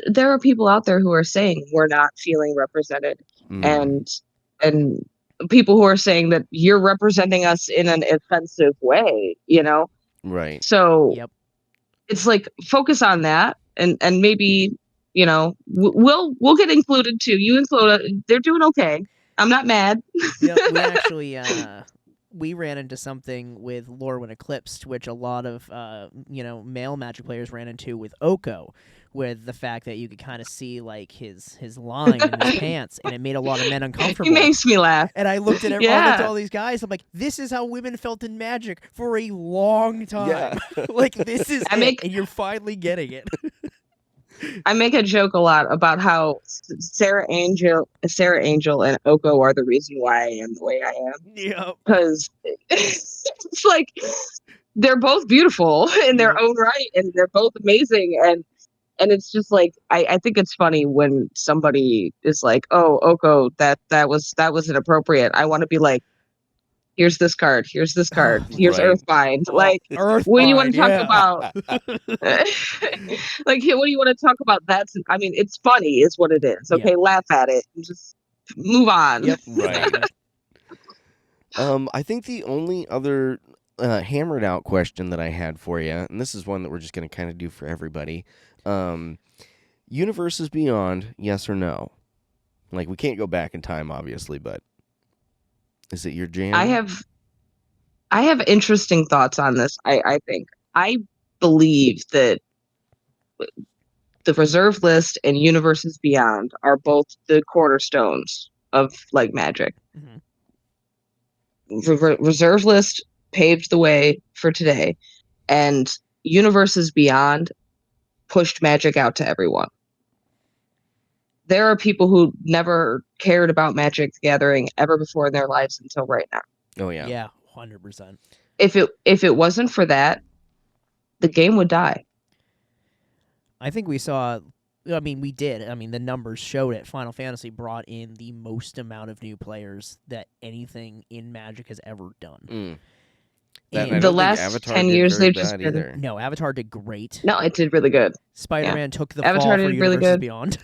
there are people out there who are saying we're not feeling represented, and people who are saying that you're representing us in an offensive way. Right. So it's like focus on that, and maybe we'll get included too. You include, they're doing okay. I'm not mad. Yeah, we actually we ran into something with Lorwyn Eclipsed, which a lot of male Magic players ran into with Oko, with the fact that you could kind of see like his line in his pants, and it made a lot of men uncomfortable. He makes me laugh. And I looked at I looked at all these guys. I'm like, this is how women felt in Magic for a long time. Yeah. Like this is and you're finally getting it. I make a joke a lot about how Sarah Angel, and Oko are the reason why I am the way I am. Yeah. Because it's like they're both beautiful in their own right, and they're both amazing, and it's just like I think it's funny when somebody is like, "Oh, Oko, that was inappropriate." I want to be like, here's this card. Here's Earthbind. Like, Earthbind, what do you want to talk about? Like, what do you want to talk about? I mean, it's funny, is what it is. Okay, laugh at it and just move on. Yep. Right. I think the only other hammered out question that I had for you, and this is one that we're just going to kind of do for everybody. Universes Beyond, yes or no? Like, we can't go back in time, obviously, but is it your jam? I have interesting thoughts on this. I think I believe that the reserve list and Universes Beyond are both the cornerstones of like Magic. Reserve list paved the way for today, and Universes Beyond pushed Magic out to everyone. There are people who never cared about Magic the Gathering ever before in their lives until right now. Oh yeah. Yeah, 100%. If it wasn't for that, the game would die. I think we saw. I mean, we did. I mean, the numbers showed it. Final Fantasy brought in the most amount of new players that anything in Magic has ever done. The last 10 years, they've just been... No, Avatar did great. No, it did really good. Spider-Man took the Avatar fall for did really Universes good. Beyond.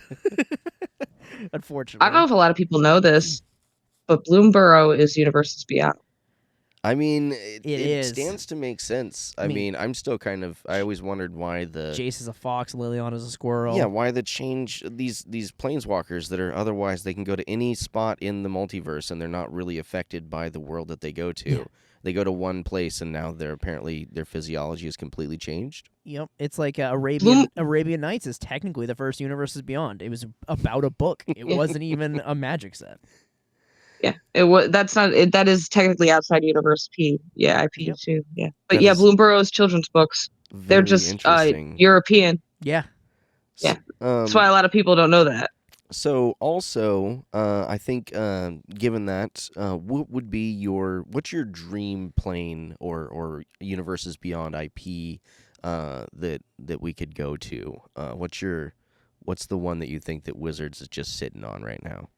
Unfortunately. I don't know if a lot of people know this, but Bloomborough is Universes Beyond. I mean, It it is. stands to make sense. I mean, I'm still I always wondered why Jace is a fox, Liliana is a squirrel. Yeah, why the change these planeswalkers that are otherwise they can go to any spot in the multiverse and they're not really affected by the world that they go to. Yeah. They go to one place and now their physiology is completely changed. Yep, it's like Arabian Nights is technically the first Universes Beyond. It was about a book. It wasn't even a Magic set. Yeah, it was. That's not. That is technically outside Universe P. Yeah, IP too. Yeah, but that Bloomborough's children's books. They're just European. Yeah, yeah. That's why a lot of people don't know that. So also, I think given that, what would be what's your dream plane or Universes Beyond IP that we could go to? What's the one that you think that Wizards is just sitting on right now?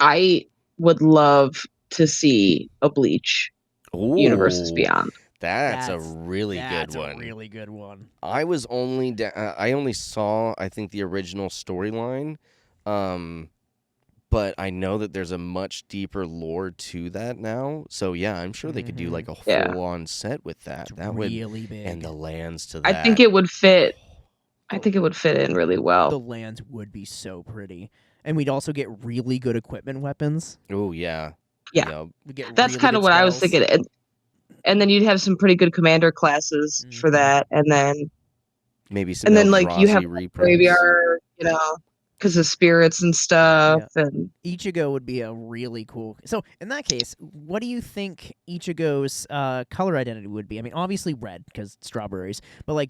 I would love to see a Bleach Universes Beyond. That's a really good one. That's a really good one. I was only I only saw I think the original storyline, but I know that there's a much deeper lore to that now. So yeah, I'm sure they could do like a full-on set with that. That really would big. And the lands to that. I think it would fit. I think it would fit in really well. The lands would be so pretty. And we'd also get really good equipment weapons. Oh, yeah. Yeah. That's kind of what I was thinking. And then you'd have some pretty good commander classes for that. And then maybe some you have graveyard, because of spirits and stuff. Yeah. And Ichigo would be a really cool. So in that case, what do you think Ichigo's color identity would be? I mean, obviously red because strawberries. But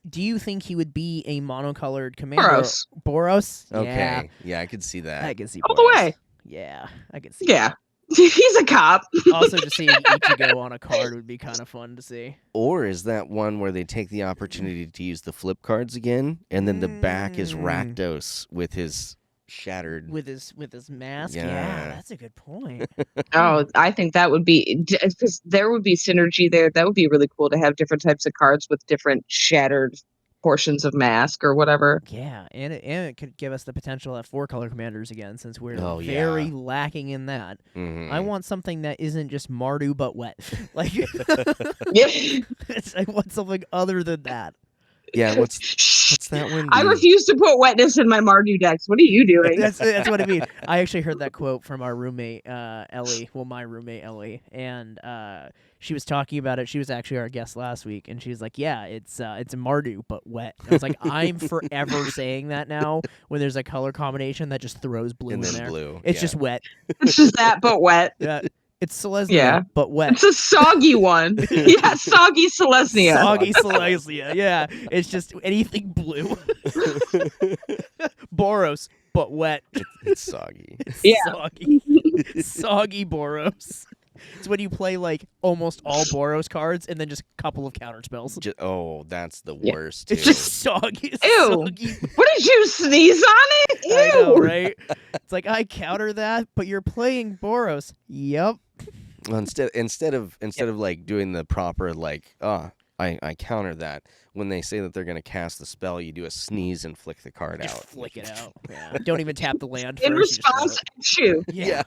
do you think he would be a monocolored commander? Boros. Okay. Yeah, I could see that. I could see all the way. Yeah, I could see. Yeah. He's a cop. Also, just seeing Ichigo on a card would be kind of fun to see. Or is that one where they take the opportunity to use the flip cards again, and then the back is Rakdos with his shattered with his mask? Yeah, that's a good point. Oh, I think that would be because there would be synergy there. That would be really cool to have different types of cards with different shattered portions of mask or whatever. Yeah, and it could give us the potential at 4-color commanders again, since we're very lacking in that. Mm-hmm. I want something that isn't just Mardu but wet. Like, I want something other than that. Yeah, what's that one? I refuse to put wetness in my Mardu decks. What are you doing? That's what I mean. I actually heard that quote from our roommate Ellie. Well, my roommate Ellie, and she was talking about it. She was actually our guest last week, and she was like, "Yeah, it's a Mardu but wet." And I was like, "I'm forever saying that now when there's a color combination that just throws blue in there. Blue. It's just wet. It's just that but wet. Yeah." It's Selesnya, but wet. It's a soggy one. Yeah, soggy Selesnya. Soggy Selesnya, yeah. It's just anything blue. Boros, but wet. It's soggy. It's soggy. Soggy Boros. It's when you play almost all Boros cards and then just a couple of counter spells. That's the worst. Too. It's just soggy. Ew. Soggy. What did you sneeze on it? Ew. I know, right? It's like I counter that, but you're playing Boros. Yep. Well, instead of doing the proper I counter that. When they say that they're going to cast the spell, you do a sneeze and flick the card just out. Flick it out. Yeah. Don't even tap the land. In first, response, shoot. Yeah.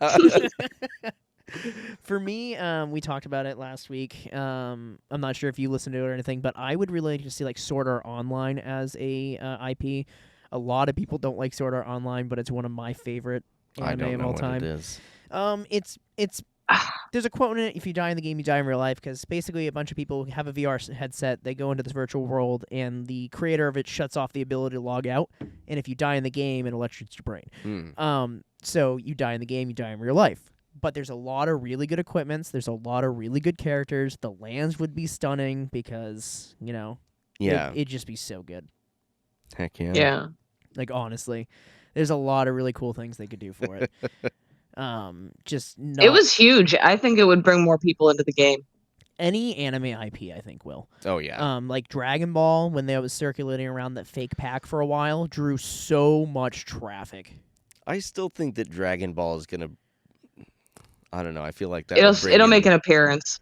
For me, we talked about it last week. I'm not sure if you listened to it or anything, but I would really like to see Sword Art Online as a IP. A lot of people don't like Sword Art Online, but it's one of my favorite anime of all time. I don't know what it is. It's there's a quote in it: "If you die in the game, you die in real life." Because basically, a bunch of people have a VR headset. They go into this virtual world, and the creator of it shuts off the ability to log out. And if you die in the game, it electrocutes your brain. So you die in the game, you die in real life. But there's a lot of really good equipments. There's a lot of really good characters. The lands would be stunning because, it'd just be so good. Heck yeah. Yeah. Honestly, there's a lot of really cool things they could do for it. It was huge. I think it would bring more people into the game. Any anime IP, I think, will. Oh, yeah. Like Dragon Ball, when they was circulating around that fake pack for a while, drew so much traffic. I still think that Dragon Ball is going to... I don't know. I feel like that it'll make an appearance.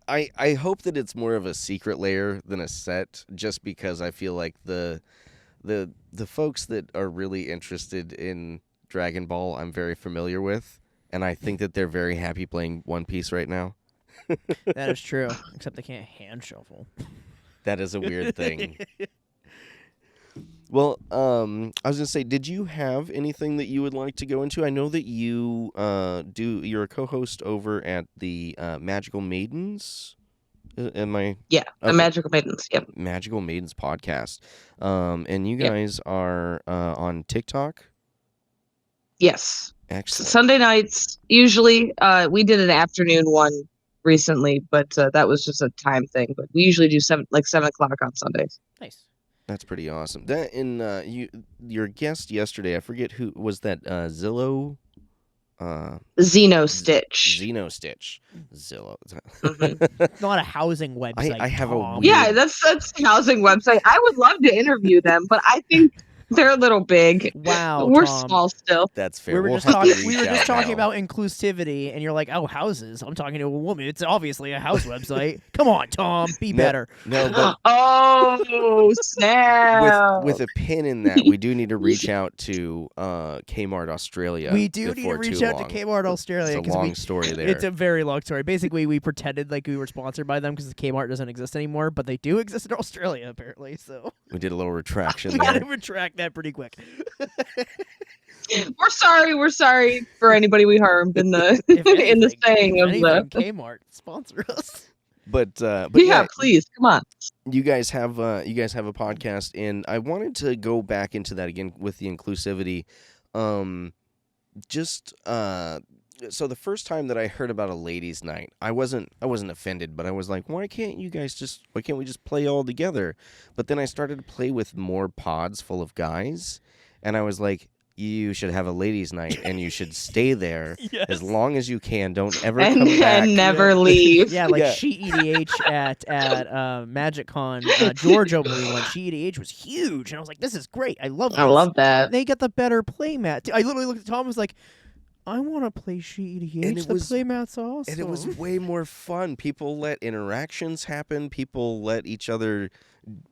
I hope that it's more of a secret layer than a set, just because I feel like the the folks that are really interested in Dragon Ball, I'm very familiar with, and I think that they're very happy playing One Piece right now. That is true, except they can't hand shuffle. That is a weird thing. Well, I was gonna say, did you have anything that you would like to go into? I know that you you're a co-host over at the Magical Maidens. Am I? Yeah, the Okay. Magical Maidens. Yep. Magical Maidens podcast. And you guys are on TikTok. Yes. Excellent. Sunday nights usually. We did an afternoon one recently, but that was just a time thing. But we usually do 7 o'clock on Sundays. Nice. That's pretty awesome. That your guest yesterday, I forget who was that. Zillow. Xeno Stitch. Xeno Stitch. Zillow. It's not a housing website. I have Tom. a weird... Yeah, that's a housing website. I would love to interview them, but I think they're a little big. Wow, We're Tom. small still. That's fair. We were We'll just have to talking. We were reach just out talking now. about inclusivity, and you're like, "Oh, houses." I'm talking to a woman. It's obviously a house website. Come on, Tom. Be better. No, but Oh, snap. with a pin in that, we do need to reach out to Kmart Australia. We do need to before reach too out long. to Kmart Australia It's a long story there. It's a very long story. Basically, we pretended like we were sponsored by them because Kmart doesn't exist anymore, but they do exist in Australia apparently. So We did a little retraction we got to there. retract that pretty quick. We're sorry. We're sorry for anybody we harmed in the If in the anything, saying if of anything, the. Kmart sponsor us. But Yeah, please come on. you guys have a podcast, and I wanted to go back into that again with the inclusivity. So the first time that I heard about a ladies' night, I wasn't offended, but I was like, why can't we just play all together? But then I started to play with more pods full of guys, and I was like, you should have a ladies' night, and you should stay there as long as you can. Don't ever come back. And never leave. Yeah, like Yeah. SheEDH at MagicCon. George openly went. SheEDH was huge, and I was like, "This is great. I love this." I love that. They got the better playmat. I literally looked at Tom and was like, "I want to play And SheEDH. it The was- playmat's awesome." And it was way more fun. People let interactions happen. People let each other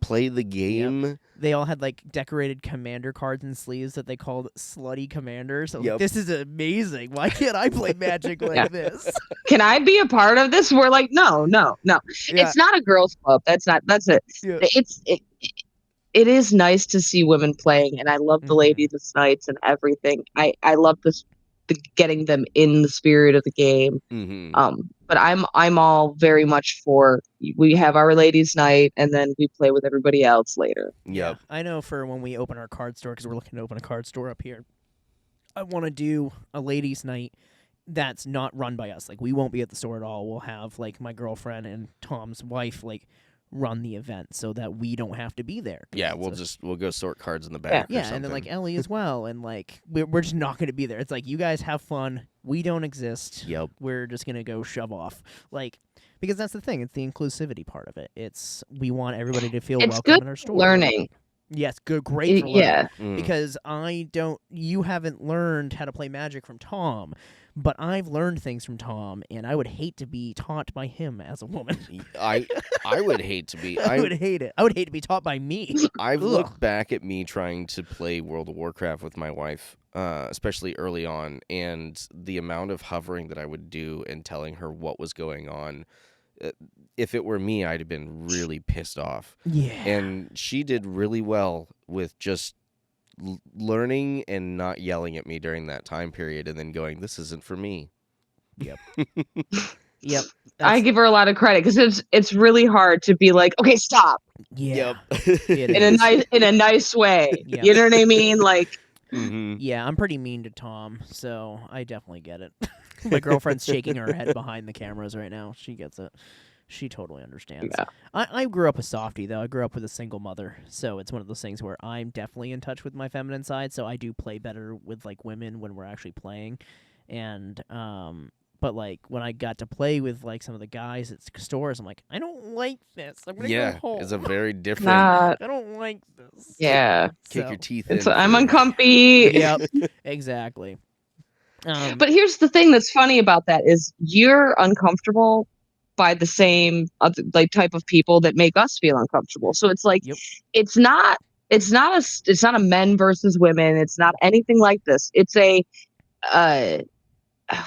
play the game. They all had like decorated commander cards and sleeves that they called slutty commanders. I was like, Yep. this is amazing. Why can't I play Magic like Yeah. this? Can I be a part of this? We're like, no. Yeah. It's not a girls' club. That's it. Yeah. It is nice to see women playing, and I love the Mhm. ladies' nights and everything. I love the getting them in the spirit of the game. Mm-hmm. But I'm all very much for, we have our ladies' night and then we play with everybody else later. Yep. I know for when we open our card store, because we're looking to open a card store up here, I want to do a ladies' night that's not run by us. Like, we won't be at the store at all. We'll have, like, my girlfriend and Tom's wife, like, run the event so that we don't have to be there. 'Cause Yeah, it's we'll go sort cards in the back. or yeah, and then, something. like, Ellie as well. And, like, we're just not going to be there. It's like, you guys have fun. We don't exist. Yep. We're just going to go shove off. Like, because that's the thing. It's the inclusivity part of it. It's, we want everybody to feel It's welcome good in our store. learning. Yes, good, great for learning. Yeah. Mm. Because you haven't learned how to play Magic from Tom, but I've learned things from Tom, and I would hate to be taught by him as a woman. I would hate to be. I would hate it. I would hate to be taught by me. I've Ugh. looked back at me trying to play World of Warcraft with my wife, especially early on, and the amount of hovering that I would do and telling her what was going on. If it were me, I'd have been really pissed off. Yeah. And she did really well with just learning and not yelling at me during that time period, and then going, "This isn't for me." Yep. I That's- give her a lot of credit because it's really hard to be like, okay, stop, yeah. Yep. It in a is. nice way. Yeah. You know what I mean? Like, Mm-hmm. Yeah, I'm pretty mean to Tom, so I definitely get it. My girlfriend's shaking her head behind the cameras right now. She gets it. She totally understands. Yeah. I grew up a softie, though. I grew up with a single mother, so it's one of those things where I'm definitely in touch with my feminine side, so I do play better with, like, women when we're actually playing. And, but, like, when I got to play with, like, some of the guys at stores, I'm like, I don't like this. I'm going to go Yeah, home. it's a very different. not. I don't like this. Yeah. Kick So- your teeth It's in. I'm for- uncomfy. Yep, exactly. But here's the thing that's funny about that is you're uncomfortable by the same like type of people that make us feel uncomfortable. So it's like Yep. it's not it's not a men versus women. It's not anything like this. It's a uh,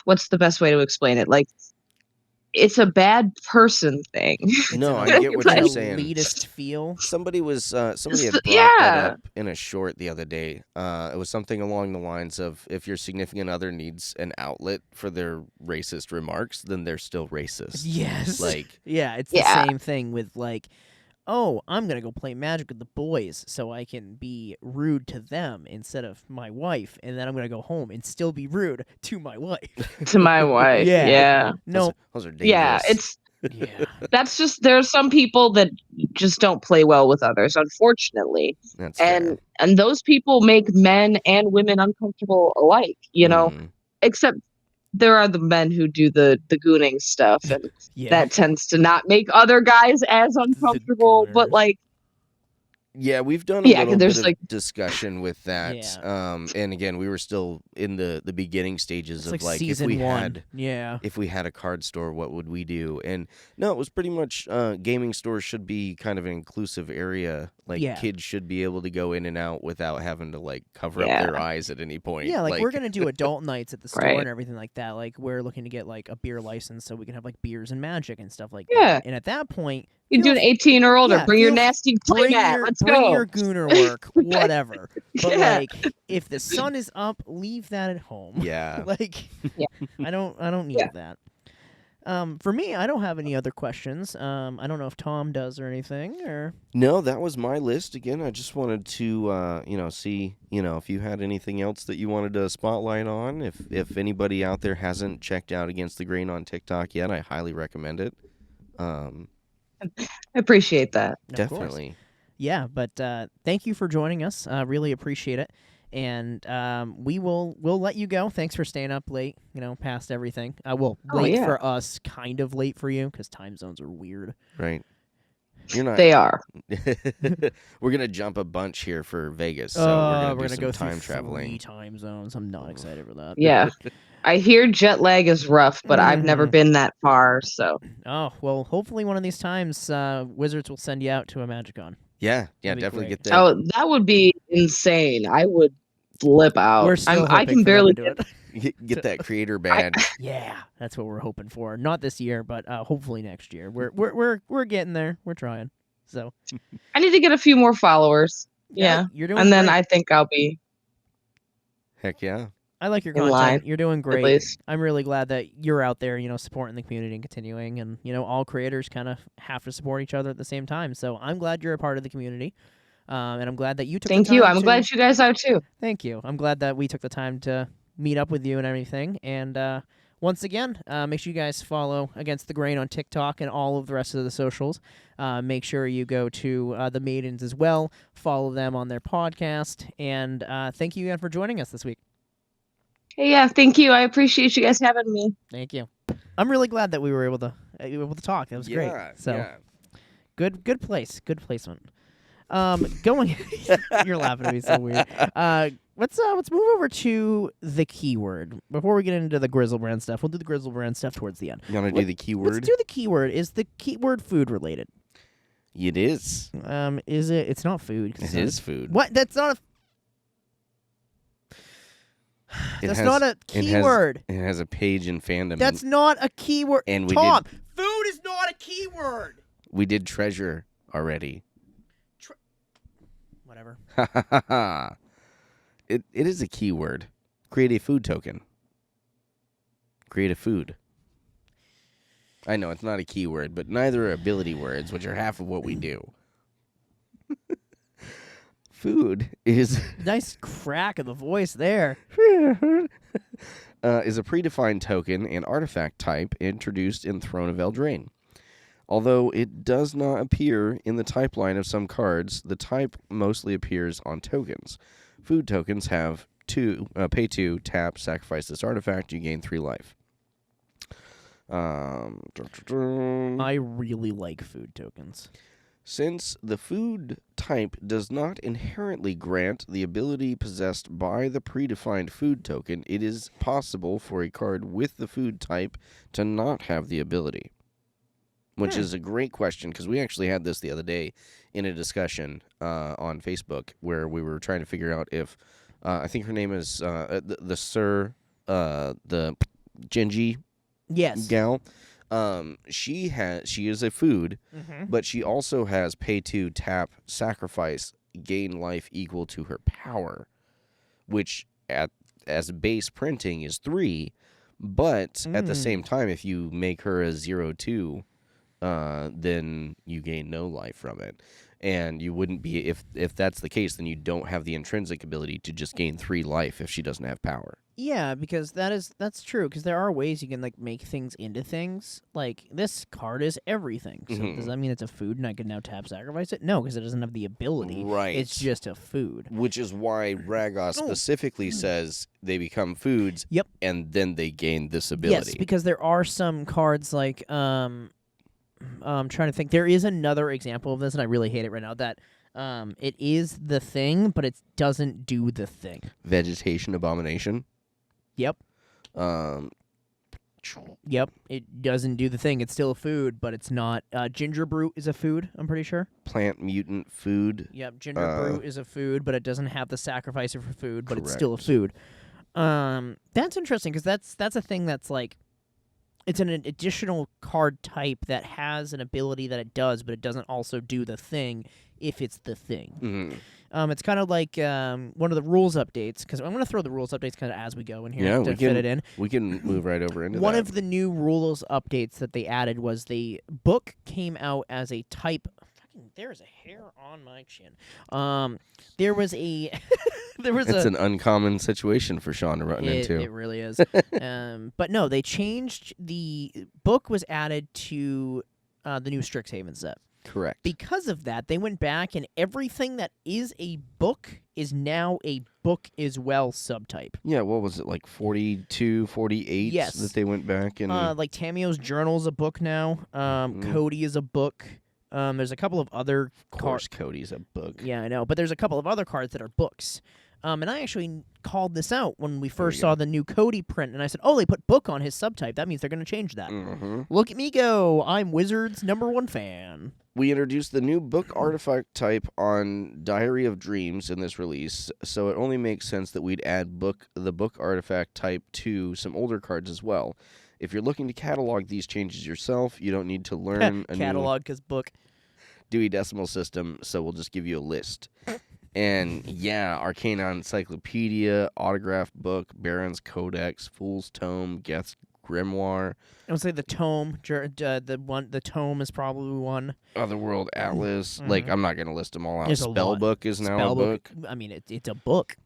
what's the best way to explain it? Like, it's a bad person thing. No, I It's get what an you're saying. elitist feel. Somebody had brought that Yeah. up in a short the other day. It was something along the lines of, if your significant other needs an outlet for their racist remarks, then they're still racist. Yes. Like, yeah, it's the Yeah. same thing with like, oh, I'm gonna go play Magic with the boys so I can be rude to them instead of my wife, and then I'm gonna go home and still be rude to my wife. To my wife. Yeah. Yeah. No, those are dangerous. Yeah. yeah, That's just, there are some people that just don't play well with others, unfortunately. That's And fair. those people make men and women uncomfortable alike, except there are the men who do the gooning stuff, and yeah. that tends to not make other guys as uncomfortable, but gooners. like, Yeah, we've done a yeah, little there's bit of like, discussion with that. Yeah. And again, we were still in the beginning stages It's of like like, season 1. Yeah. if we had a card store, what would we do? And no, it was pretty much gaming stores should be kind of an inclusive area. Like, Yeah. kids should be able to go in and out without having to like cover up Yeah. their eyes at any point. Yeah, like we're gonna do adult nights at the store Right. and everything like that. Like we're looking to get like a beer license so we can have like beers and Magic and stuff like Yeah. that. And at that point, you do an 18 or older, yeah, bring your feel- nasty playmat. Let's bring go. your gooner work, whatever. But Yeah. like, if the sun is up, leave that at home. Yeah. like, Yeah. I don't need that. For me, I don't have any other questions. I don't know if Tom does or anything or. No, that was my list. Again, I just wanted to, see, if you had anything else that you wanted to spotlight on. If anybody out there hasn't checked out Against the Grain on TikTok yet, I highly recommend it. I appreciate that. Of course. Definitely. Yeah, but thank you for joining us. Really appreciate it. And we'll let you go. Thanks for staying up late, past everything. Late yeah. for us, kind of late for you, because time zones are weird. Right. You're not. They are. We're gonna jump a bunch here for Vegas, so we're gonna do some go time through traveling. 3 time zones. I'm not excited for that. Yeah. I hear jet lag is rough, but I've never Mhm. been that far, so. Oh well, hopefully one of these times, Wizards will send you out to a MagicCon. Yeah, That'd be definitely great. get that. Oh, that would be insane. I would flip out. We're still I hoping can for them barely to do it. Get that creator badge. Yeah, that's what we're hoping for. Not this year, but hopefully next year. We're getting there. We're trying. So I need to get a few more followers. Yeah. you're doing. And then great. I think I'll be Heck yeah. I like your in content. line, You're doing at great. least. I'm really glad that you're out there, supporting the community and continuing. And all creators kind of have to support each other at the same time. So I'm glad you're a part of the community. And I'm glad that you took. Thank the time you. I'm to- glad you guys are too. Thank you. I'm glad that we took the time to meet up with you and everything. And once again, make sure you guys follow Against the Grain on TikTok and all of the rest of the socials. Make sure you go to the Maidens as well. Follow them on their podcast. And thank you again for joining us this week. Hey, yeah, thank you. I appreciate you guys having me. Thank you. I'm really glad that we were able to talk. That was great. So yeah. good place. Good placement. Going. You're laughing at me so weird. Let's move over to the keyword before we get into the Grizzlebrand stuff. We'll do the Grizzlebrand stuff towards the end. You want to do the keyword? Let's do the keyword. Is the keyword food related? It is. Is it? It's not food. It is food. What? That's not a. It That's has- not a keyword. It has a page in fandom. That's not a keyword. And we Tom, food is not a keyword. we did treasure already. Whatever. It is a keyword. Create a food token. Create a food. I know it's not a keyword, but neither are ability words, which are half of what we do. Food is Nice crack of the voice there. is a predefined token and artifact type introduced in Throne of Eldraine. Although it does not appear in the type line of some cards, the type mostly appears on tokens. Food tokens have pay 2, tap, sacrifice this artifact, you gain 3 life. I really like food tokens. Since the food type does not inherently grant the ability possessed by the predefined food token, it is possible for a card with the food type to not have the ability. which is a great question because we actually had this the other day in a discussion on Facebook where we were trying to figure out if I think her name is the Genji gal. She is a food, but she also has pay to tap sacrifice gain life equal to her power, which as base printing is 3, but at the same time, if you make her a 0-2, then you gain no life from it. And you wouldn't be, if that's the case, then you don't have the intrinsic ability to just gain 3 life if she doesn't have power. Yeah, because that's true. Because there are ways you can like make things into things. Like this card is everything. So does that mean it's a food and I can now tap sacrifice it? No, because it doesn't have the ability. Right. It's just a food. Which is why Ragos specifically says they become foods. Yep. And then they gain this ability. Yes, because there are some cards like I'm trying to think. There is another example of this, and I really hate it right now. That it is the thing, but it doesn't do the thing. Vegetation Abomination. Yep. Yep. It doesn't do the thing. It's still a food, but it's not. Ginger Brew is a food, I'm pretty sure. Plant Mutant Food. Yep. Ginger Brew is a food, but it doesn't have the sacrificer for food, but it's still a Correct. food. That's interesting because that's a thing that's like. It's an additional card type that has an ability that it does, but it doesn't also do the thing if it's the thing. It's kind of like one of the rules updates, because I'm going to throw the rules updates kind of as we go in here to fit it in. We can move right over into One that. of the new rules updates that they added was the book came out as a type. There's a hair on my chin. There was a. It's an uncommon situation for Sean to run into. It really is. But no, they changed the book was added to the new Strixhaven set. Correct. Because of that, they went back and everything that is a book is now a book as well subtype. Yeah, what was it, like 42, 48 Yes. that they went back and... like Tamio's Journal is a book now. Cody is a book. There's a couple of other of course, Cody's a book. Yeah, I know. But there's a couple of other cards that are books. And I actually called this out when we first saw the new Cody print, and I said, oh, they put book on his subtype. That means they're going to change that. Look at me go. I'm Wizards' #1 fan. We introduced the new book artifact type on Diary of Dreams in this release, so it only makes sense that we'd add the book artifact type to some older cards as well. If you're looking to catalog these changes yourself, you don't need to learn a catalog because book. Dewey Decimal System, so we'll just give you a list. And yeah, Arcana Encyclopedia, Autograph Book, Baron's Codex, Fool's Tome, Geth's Grimoire. I would say the tome. The tome is probably one. Otherworld Atlas. Like, I'm not going to list them all out. There's a lot. Spellbook is now a book. I mean, it's a book.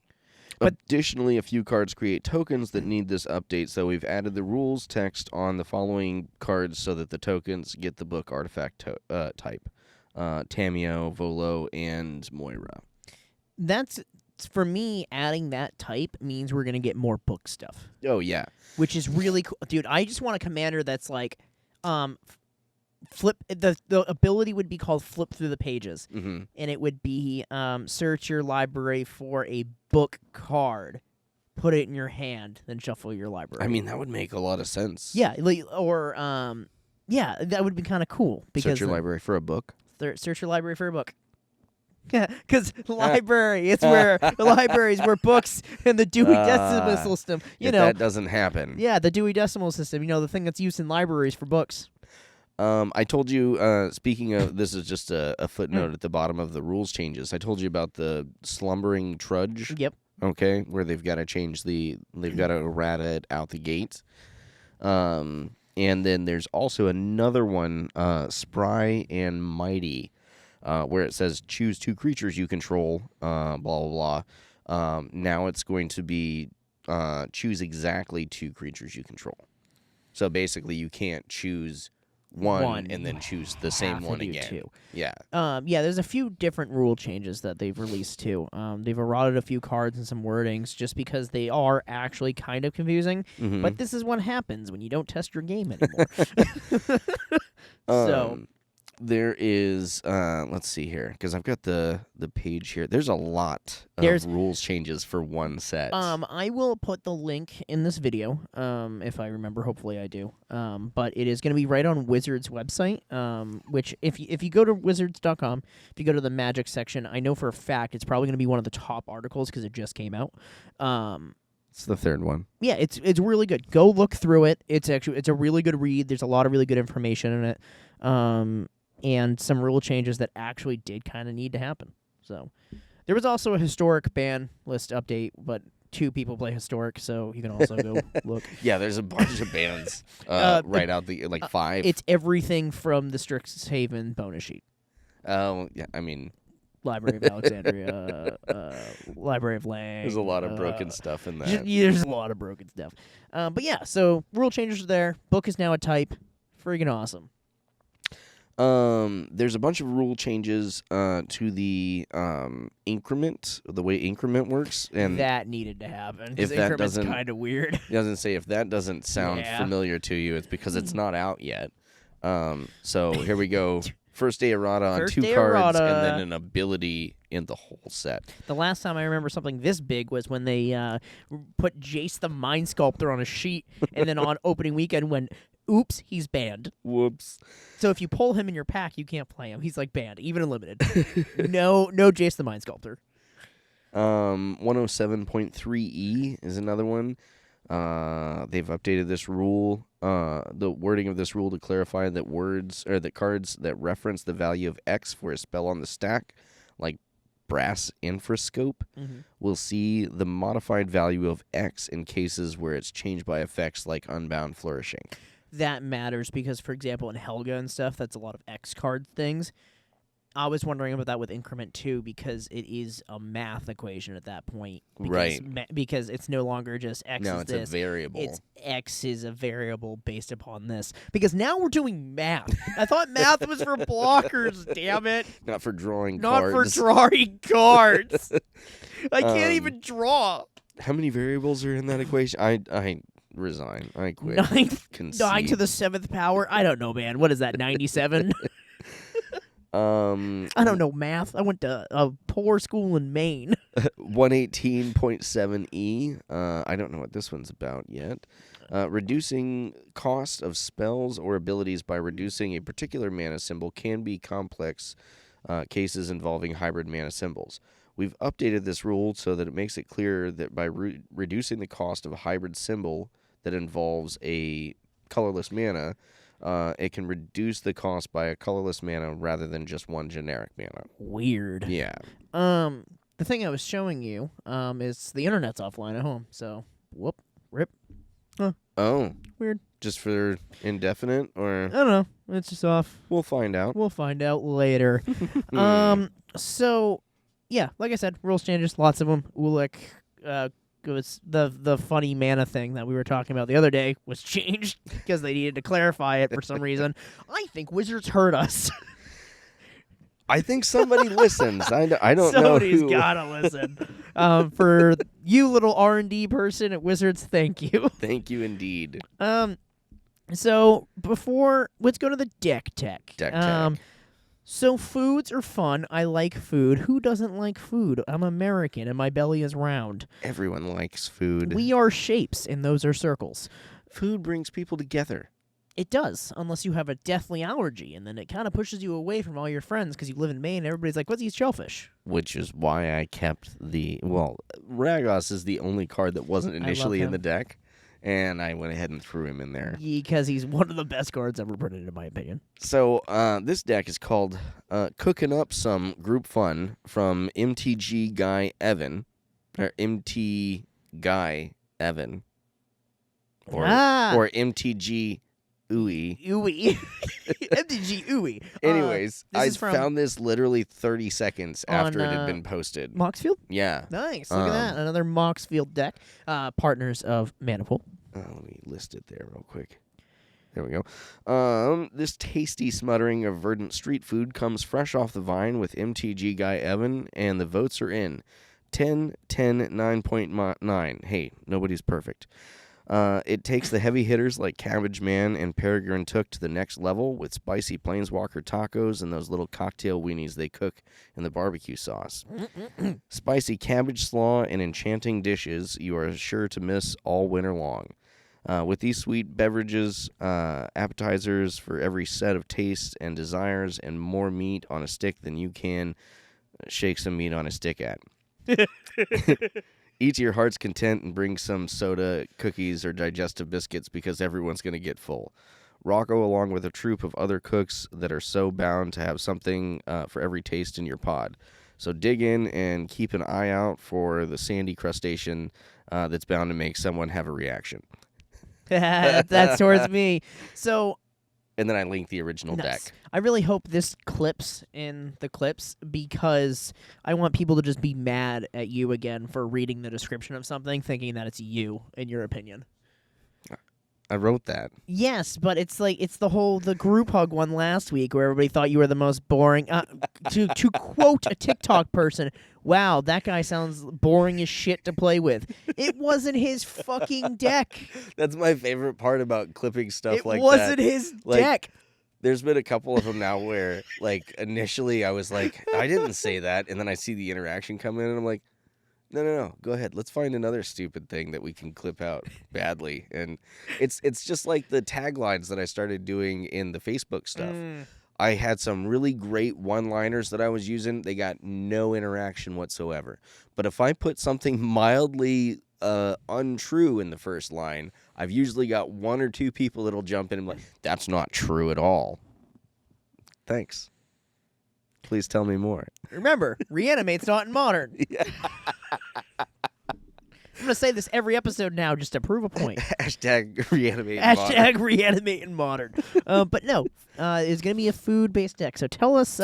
Additionally, a few cards create tokens that need this update, so we've added the rules text on the following cards so that the tokens get the book artifact type. Tamio, Volo, and Moira. That's, for me, adding that type means we're going to get more book stuff. Oh, yeah. Which is really cool. Dude, I just want a commander that's like, flip, the ability would be called flip through the pages. And it would be search your library for a book card, put it in your hand, then shuffle your library. I mean, that would make a lot of sense. Yeah, or, yeah, that would be kind of cool. Because search your library for a book? Search your library for a book. Yeah, because library, it's where the library is where books and the Dewey Decimal System, that doesn't happen. Yeah, the Dewey Decimal System, the thing that's used in libraries for books. I told you, speaking of, this is just a footnote at the bottom of the rules changes. I told you about the slumbering trudge. Yep. Okay, where they've got to they've got to errata it out the gate. And then there's also another one, Spry and Mighty, where it says choose 2 creatures you control, blah, blah, blah. Now it's going to be choose exactly 2 creatures you control. So basically you can't choose one and then choose the same one again. 2. Yeah. Yeah, there's a few different rule changes that they've released too. They've eroded a few cards and some wordings just because they are actually kind of confusing. But this is what happens when you don't test your game anymore. So There is, let's see here, because I've got the page here. There's a lot of rules changes for one set. I will put the link in this video, if I remember. Hopefully I do. But it is going to be right on Wizards' website, which if you go to wizards.com, if you go to the Magic section, I know for a fact it's probably going to be one of the top articles because it just came out. It's the third one. Yeah, it's really good. Go look through it. It's a really good read. There's a lot of really good information in it. And some rule changes that actually did kind of need to happen. So there was also a historic ban list update, but 2 people play historic, so you can also go look. Yeah, there's a bunch of bans right out the 5. It's everything from the Strixhaven bonus sheet. Oh, yeah, I mean, Library of Alexandria, Library of Lang. There's a lot of broken stuff in that. There's a lot of broken stuff. But yeah, so rule changes are there. Book is now a type. Friggin' awesome. There's a bunch of rule changes to the increment, the way increment works, and that needed to happen. If that doesn't, kind of weird. He doesn't say if that doesn't sound familiar to you, it's because it's not out yet. So here we go. First day errata on 2 cards, and then an ability in the whole set. The last time I remember something this big was when they put Jace the Mind Sculptor on a sheet, and then on opening weekend when. Oops, he's banned. Whoops. So if you pull him in your pack, you can't play him. He's banned, even in limited. No Jace the Mind Sculptor. 107.3E is another one. They've updated this rule, the wording of this rule to clarify that cards that reference the value of X for a spell on the stack, like Brass Infrascope, will see the modified value of X in cases where it's changed by effects like Unbound Flourishing. That matters because, for example, in Helga and stuff, that's a lot of X card things. I was wondering about that with Increment 2 because it is a math equation at that point. Because, because it's no longer just X is this. It's a variable. It's X is a variable based upon this. Because now we're doing math. I thought math was for blockers, damn it. Not for drawing cards. Not for drawing cards. I can't even draw. How many variables are in that equation? I resign. I quit. 9 to the 7th power? I don't know, man. What is that, 97? I don't know math. I went to a poor school in Maine. 118.7E. I don't know what this one's about yet. Reducing cost of spells or abilities by reducing a particular mana symbol can be complex cases involving hybrid mana symbols. We've updated this rule so that it makes it clear that by reducing the cost of a hybrid symbol that involves a colorless mana, it can reduce the cost by a colorless mana rather than just one generic mana. Weird. Yeah. The thing I was showing you is the internet's offline at home, so rip. Huh. Oh. Weird. Just for indefinite, or? I don't know. It's just off. We'll find out. We'll find out later. So, yeah, like I said, rules changes, lots of them. Ulick, was the funny mana thing that we were talking about the other day was changed because they needed to clarify it for some reason. I think Wizards heard us. I think somebody listens. I don't know Somebody's who. gotta listen. For you little R&D person at Wizards, thank you. Thank you indeed. So let's go to the deck tech. Deck tech. So foods are fun. I like food. Who doesn't like food? I'm American and my belly is round. Everyone likes food. We are shapes and those are circles. Food brings people together. It does, unless you have a deathly allergy, and then it kind of pushes you away from all your friends because you live in Maine and everybody's like, let's eat shellfish. Which is why I kept Ragos is the only card that wasn't initially in the deck. And I went ahead and threw him in there. Because he's one of the best cards ever printed, in my opinion. So this deck is called Cooking Up Some Group Fun from MTG Guy Evan. Or MT Guy Evan. Or MTG Ooey. Ooey. MTG Ooey. Anyways, I found this literally 30 seconds after it had been posted. Moxfield? Yeah. Nice. Look at that. Another Moxfield deck. Partners of Manifold. Let me list it there real quick. There we go. This tasty smuttering of verdant street food comes fresh off the vine with MTG Guy Evan, and the votes are in. 10, 10, 9.9. Hey, nobody's perfect. It takes the heavy hitters like Cabbage Man and Peregrine Took to the next level with spicy Planeswalker tacos and those little cocktail weenies they cook in the barbecue sauce. Spicy cabbage slaw and enchanting dishes you are sure to miss all winter long. With these sweet beverages, appetizers for every set of tastes and desires, and more meat on a stick than you can shake some meat on a stick at. Eat to your heart's content and bring some soda, cookies, or digestive biscuits because everyone's going to get full. Rocco, along with a troop of other cooks that are so bound to have something for every taste in your pod. So dig in and keep an eye out for the sandy crustacean that's bound to make someone have a reaction. That's towards me. So, and then I linked the original nice. deck. I really hope this clips in the clips because I want people to just be mad at you again for reading the description of something, thinking that it's you, in your opinion. I wrote that. Yes, but it's like the group hug one last week where everybody thought you were the most boring. To quote a TikTok person, wow, that guy sounds boring as shit to play with. It wasn't his fucking deck. That's my favorite part about clipping stuff like that. It wasn't his deck. There's been a couple of them now where, like, initially I was like, I didn't say that, and then I see the interaction come in, and I'm like, no, go ahead. Let's find another stupid thing that we can clip out badly. And it's just like the taglines that I started doing in the Facebook stuff. I had some really great one-liners that I was using. They got no interaction whatsoever. But if I put something mildly untrue in the first line, I've usually got one or two people that'll jump in and be like, that's not true at all. Thanks. Please tell me more. Remember, Reanimate's not in Modern. Yeah. I'm going to say this every episode now just to prove a point. Hashtag reanimate in Modern. Hashtag reanimate in Modern. But no, it's going to be a food-based deck. So tell us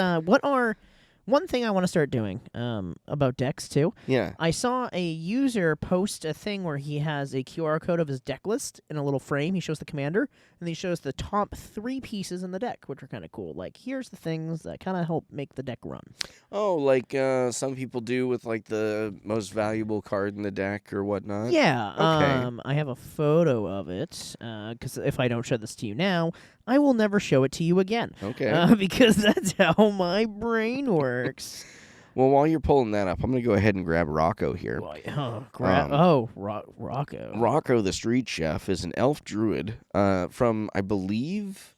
one thing I want to start doing about decks, too. Yeah. I saw a user post a thing where he has a QR code of his deck list in a little frame. He shows the commander, and he shows the top 3 pieces in the deck, which are kind of cool. Like, here's the things that kind of help make the deck run. Oh, like some people do with, like, the most valuable card in the deck or whatnot? Yeah. Okay. I have a photo of it, because if I don't show this to you now, I will never show it to you again. Okay. Because that's how my brain works. Well, while you're pulling that up, I'm going to go ahead and grab Rocco here. Rocco. Rocco the Street Chef is an elf druid from, I believe,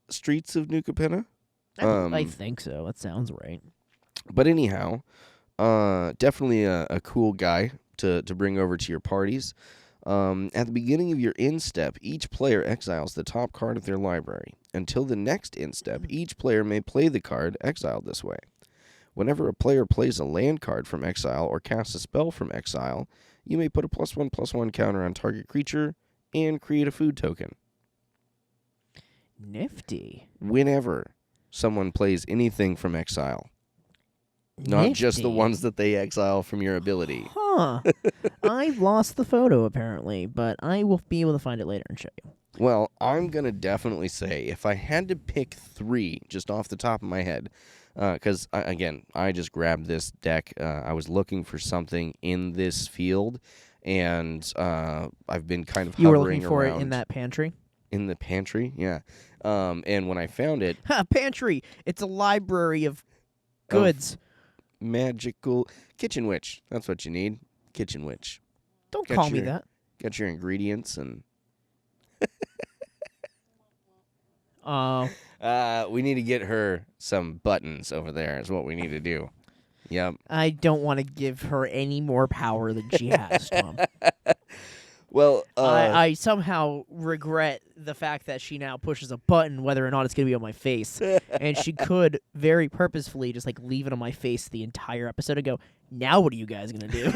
Streets of New Capenna. I think so. That sounds right. But anyhow, definitely a cool guy to bring over to your parties. At the beginning of your end step, each player exiles the top card of their library. Until the next end step, each player may play the card exiled this way. Whenever a player plays a land card from exile or casts a spell from exile, you may put a +1/+1 counter on target creature and create a food token. Nifty. Whenever someone plays anything from exile. Not just the ones that they exile from your ability. Huh. I've lost the photo, apparently, but I will be able to find it later and show you. Well, I'm going to definitely say, if I had to pick 3 just off the top of my head, because, again, I just grabbed this deck. I was looking for something in this field, and I've been kind of hovering around. You were looking for it in that pantry? In the pantry, yeah. And when I found it... Pantry! It's a library of goods. Magical... Kitchen Witch. That's what you need. Kitchen Witch. Don't call me that. Got your ingredients and... we need to get her some buttons over there is what we need to do. Yep. I don't want to give her any more power than she has, Tom. Well, I somehow regret the fact that she now pushes a button whether or not it's going to be on my face. And she could very purposefully just like leave it on my face the entire episode and go, now what are you guys going to do?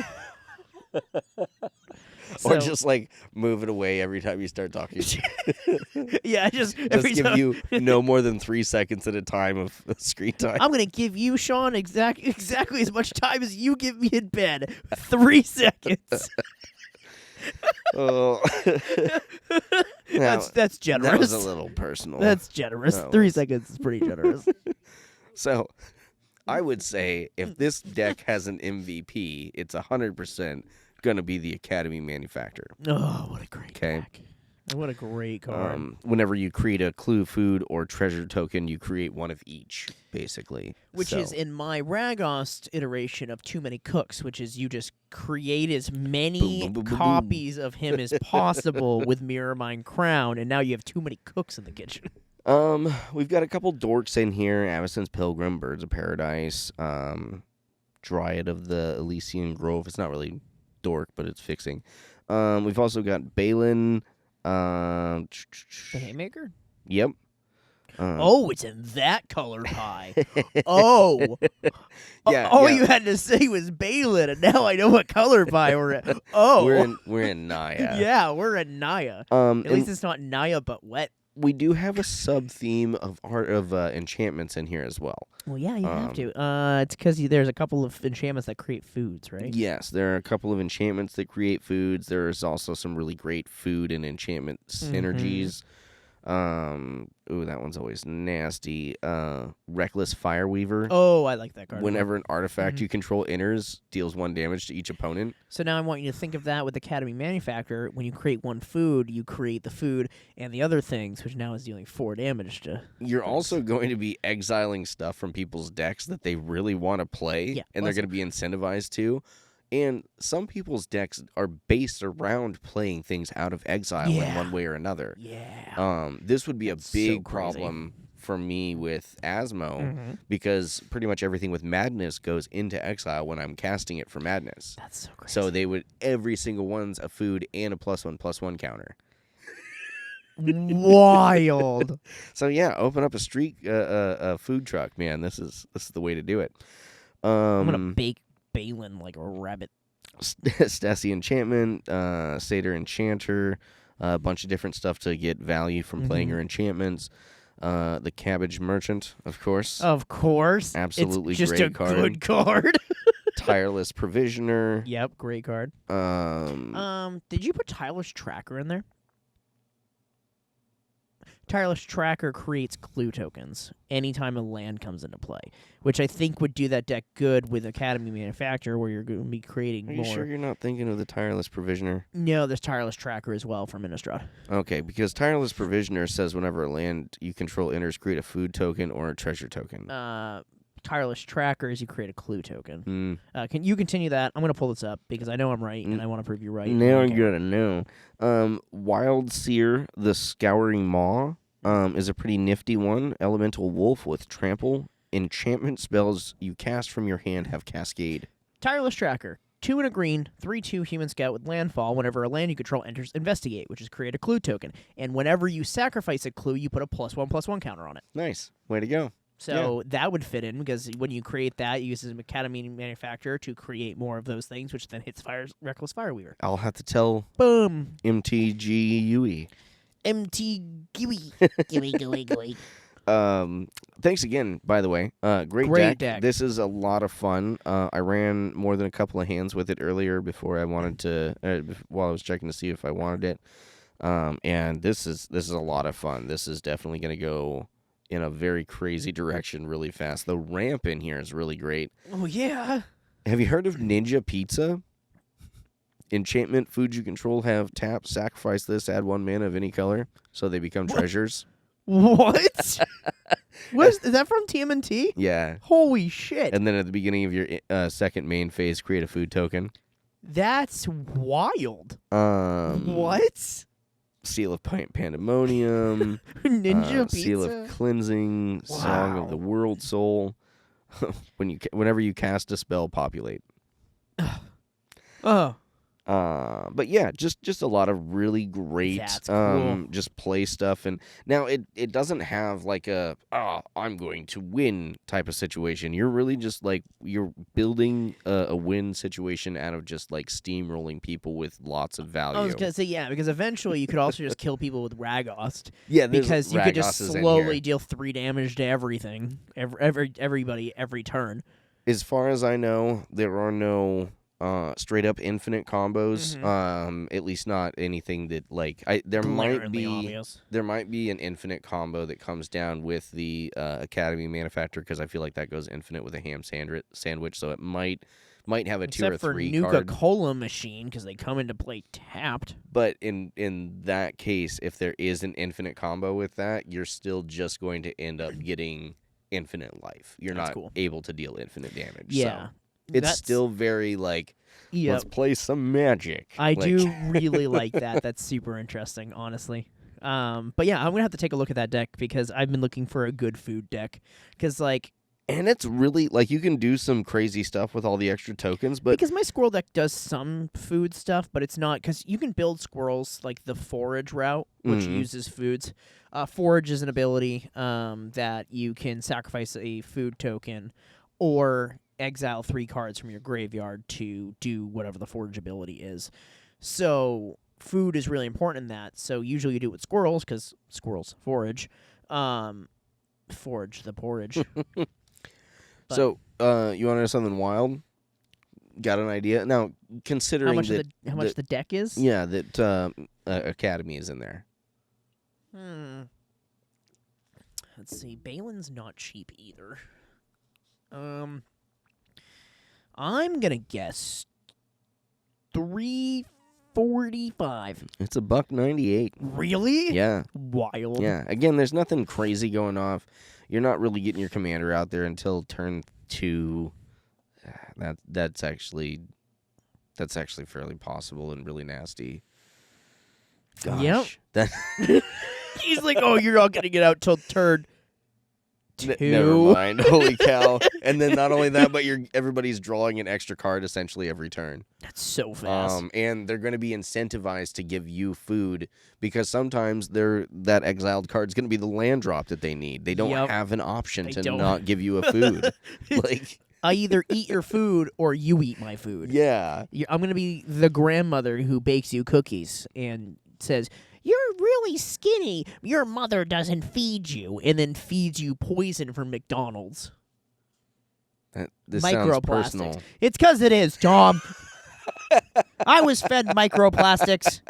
Or just like move it away every time you start talking. Yeah, just give you no more than 3 seconds at a time of screen time. I'm gonna give you, Sean, exactly as much time as you give me in bed. 3 seconds. Oh, that's generous. That was a little personal. That's generous. 3 seconds is pretty generous. So, I would say if this deck has an MVP, it's 100% gonna be the Academy manufacturer. Oh, what a great Okay. deck. What a great card. Whenever you create a clue, food, or treasure token, you create one of each, basically. Which is in my Ragost iteration of Too Many Cooks, which is you just create as many Boom, boom, boom, boom, copies of him as possible with Mirror Mine Crown, and now you have too many cooks in the kitchen. We've got a couple dorks in here: Avacyn's Pilgrim, Birds of Paradise, Dryad of the Elysian Grove. It's not really dork, but it's fixing. We've also got Balin. The Haymaker? Yep. Oh, it's in that color pie. Oh. Yeah, All yeah. you had to say was Balin, and now I know what color pie we're at. Oh. We're in Naya. Yeah, we're at Naya. At At least it's not Naya, but wet. we do have a sub theme of art of enchantments in here as well. Well, yeah, you have to. It's because there's a couple of enchantments that create foods, right? Yes, there are a couple of enchantments that create foods. There's also some really great food and enchantment synergies. Ooh, that one's always nasty. Reckless Fireweaver. Oh, I like that card. Whenever an artifact you control enters, deals 1 damage to each opponent. So now I want you to think of that with Academy Manufacturer. When you create one food, you create the food and the other things, which now is dealing 4 damage to. You're also going to be exiling stuff from people's decks that they really want to play, and they're going to be incentivized to. And some people's decks are based around playing things out of exile in one way or another. Yeah. This would be a big crazy. problem for me with Asmo because pretty much everything with Madness goes into exile when I'm casting it for Madness. That's so crazy. So they would every single one's a food and a +1/+1 counter. Wild. So yeah, open up a food truck, man. This is the way to do it. I'm gonna bake Balin like a rabbit. Stassi Enchantment, Satyr Enchanter, a bunch of different stuff to get value from playing her enchantments. The Cabbage Merchant, of course. Of course. Absolutely it's just great a card. good card. Tireless Provisioner. Yep, great card. Did you put Tireless Tracker in there? Tireless Tracker creates clue tokens anytime a land comes into play, which I think would do that deck good with Academy Manufacturer, where you're going to be creating Are more. you sure you're not thinking of the Tireless Provisioner? No, there's Tireless Tracker as well from Innistrad. Okay, because Tireless Provisioner says whenever a land you control enters, create a food token or a treasure token. Tireless Tracker is you create a clue token. Mm. Can you continue that? I'm going to pull this up because I know I'm right, and I want to prove you right. Now I gotta know. Wild Seer, the Scouring Maw, is a pretty nifty one. Elemental Wolf with Trample. Enchantment spells you cast from your hand have Cascade. Tireless Tracker. 2 and a green, 3/2 Human Scout with landfall. Whenever a land you control enters, investigate, which is create a clue token. And whenever you sacrifice a clue, you put a +1/+1 counter on it. Nice. Way to go. So that would fit in because when you create that, you use an Academy Manufacturer to create more of those things, which then hits Reckless Fireweaver. I'll have to tell Boom. MTGUE. MT Gooey. Gooey. Thanks again, by the way. Great deck. This is a lot of fun. I ran more than a couple of hands with it earlier before I wanted to, while I was checking to see if I wanted it. And this is a lot of fun. This is definitely going to go in a very crazy direction really fast. The ramp in here is really great. Oh, yeah. Have you heard of Ninja Pizza? Enchantment, food you control have tap, sacrifice this, add 1 mana of any color, so they become treasures. What? Is that from TMNT? Yeah. Holy shit. And then at the beginning of your second main phase, create a food token. That's wild. What? Seal of Pandemonium. Ninja Pizza. Seal of Cleansing. Wow. Song of the World Soul. Whenever you cast a spell, populate. Oh. But yeah, just a lot of really great cool. just play stuff. And now it doesn't have like I'm going to win type of situation. You're really just like you're building a win situation out of just like steamrolling people with lots of value. I was gonna say because eventually you could also just kill people with Ragost. Yeah, because you could just Ragos slowly deal 3 damage to everything, everybody every turn. As far as I know, there are no straight up infinite combos. At least not anything that like there might be an infinite combo that comes down with the Academy Manufacturer because I feel like that goes infinite with a ham sandwich. So it might might have a Except 2 or 3 for card. Nuka-Cola machine, because they come into play tapped. But in that case, if there is an infinite combo with that, you're still just going to end up getting infinite life. You're That's not cool. able to deal infinite damage. Yeah. So it's still very like, let's play some Magic. I do really like that. That's super interesting, honestly. But yeah, I'm going to have to take a look at that deck because I've been looking for a good food deck. Because, like... And it's really, like, you can do some crazy stuff with all the extra tokens, but... Because my squirrel deck does some food stuff, but it's not... Because you can build squirrels, like, the forage route, which uses foods. Forage is an ability that you can sacrifice a food token or exile 3 cards from your graveyard to do whatever the forage ability is. So food is really important in that. So usually you do it with squirrels, because squirrels forage. Forage the porridge. So, you want to know something wild? Got an idea? Now, considering how much the deck is? Yeah, that Academy is in there. Let's see. Balin's not cheap either. I'm gonna guess $3.45. It's $1.98. Really? Yeah. Wild. Yeah. Again, there's nothing crazy going off. You're not really getting your commander out there until turn 2. That's actually fairly possible and really nasty. Gosh. Yep. He's like, oh, you're not gonna get out till turn 2. Never mind. Holy cow. And then not only that, but everybody's drawing an extra card essentially every turn. That's so fast. And they're going to be incentivized to give you food because sometimes that exiled card's going to be the land drop that they need. They don't have an option to not give you a food. Like, I either eat your food or you eat my food. Yeah. I'm going to be the grandmother who bakes you cookies and says, you're really skinny. Your mother doesn't feed you, and then feeds you poison from McDonald's. This sounds Microplastics. personal. It's because it is, Tom. I was fed microplastics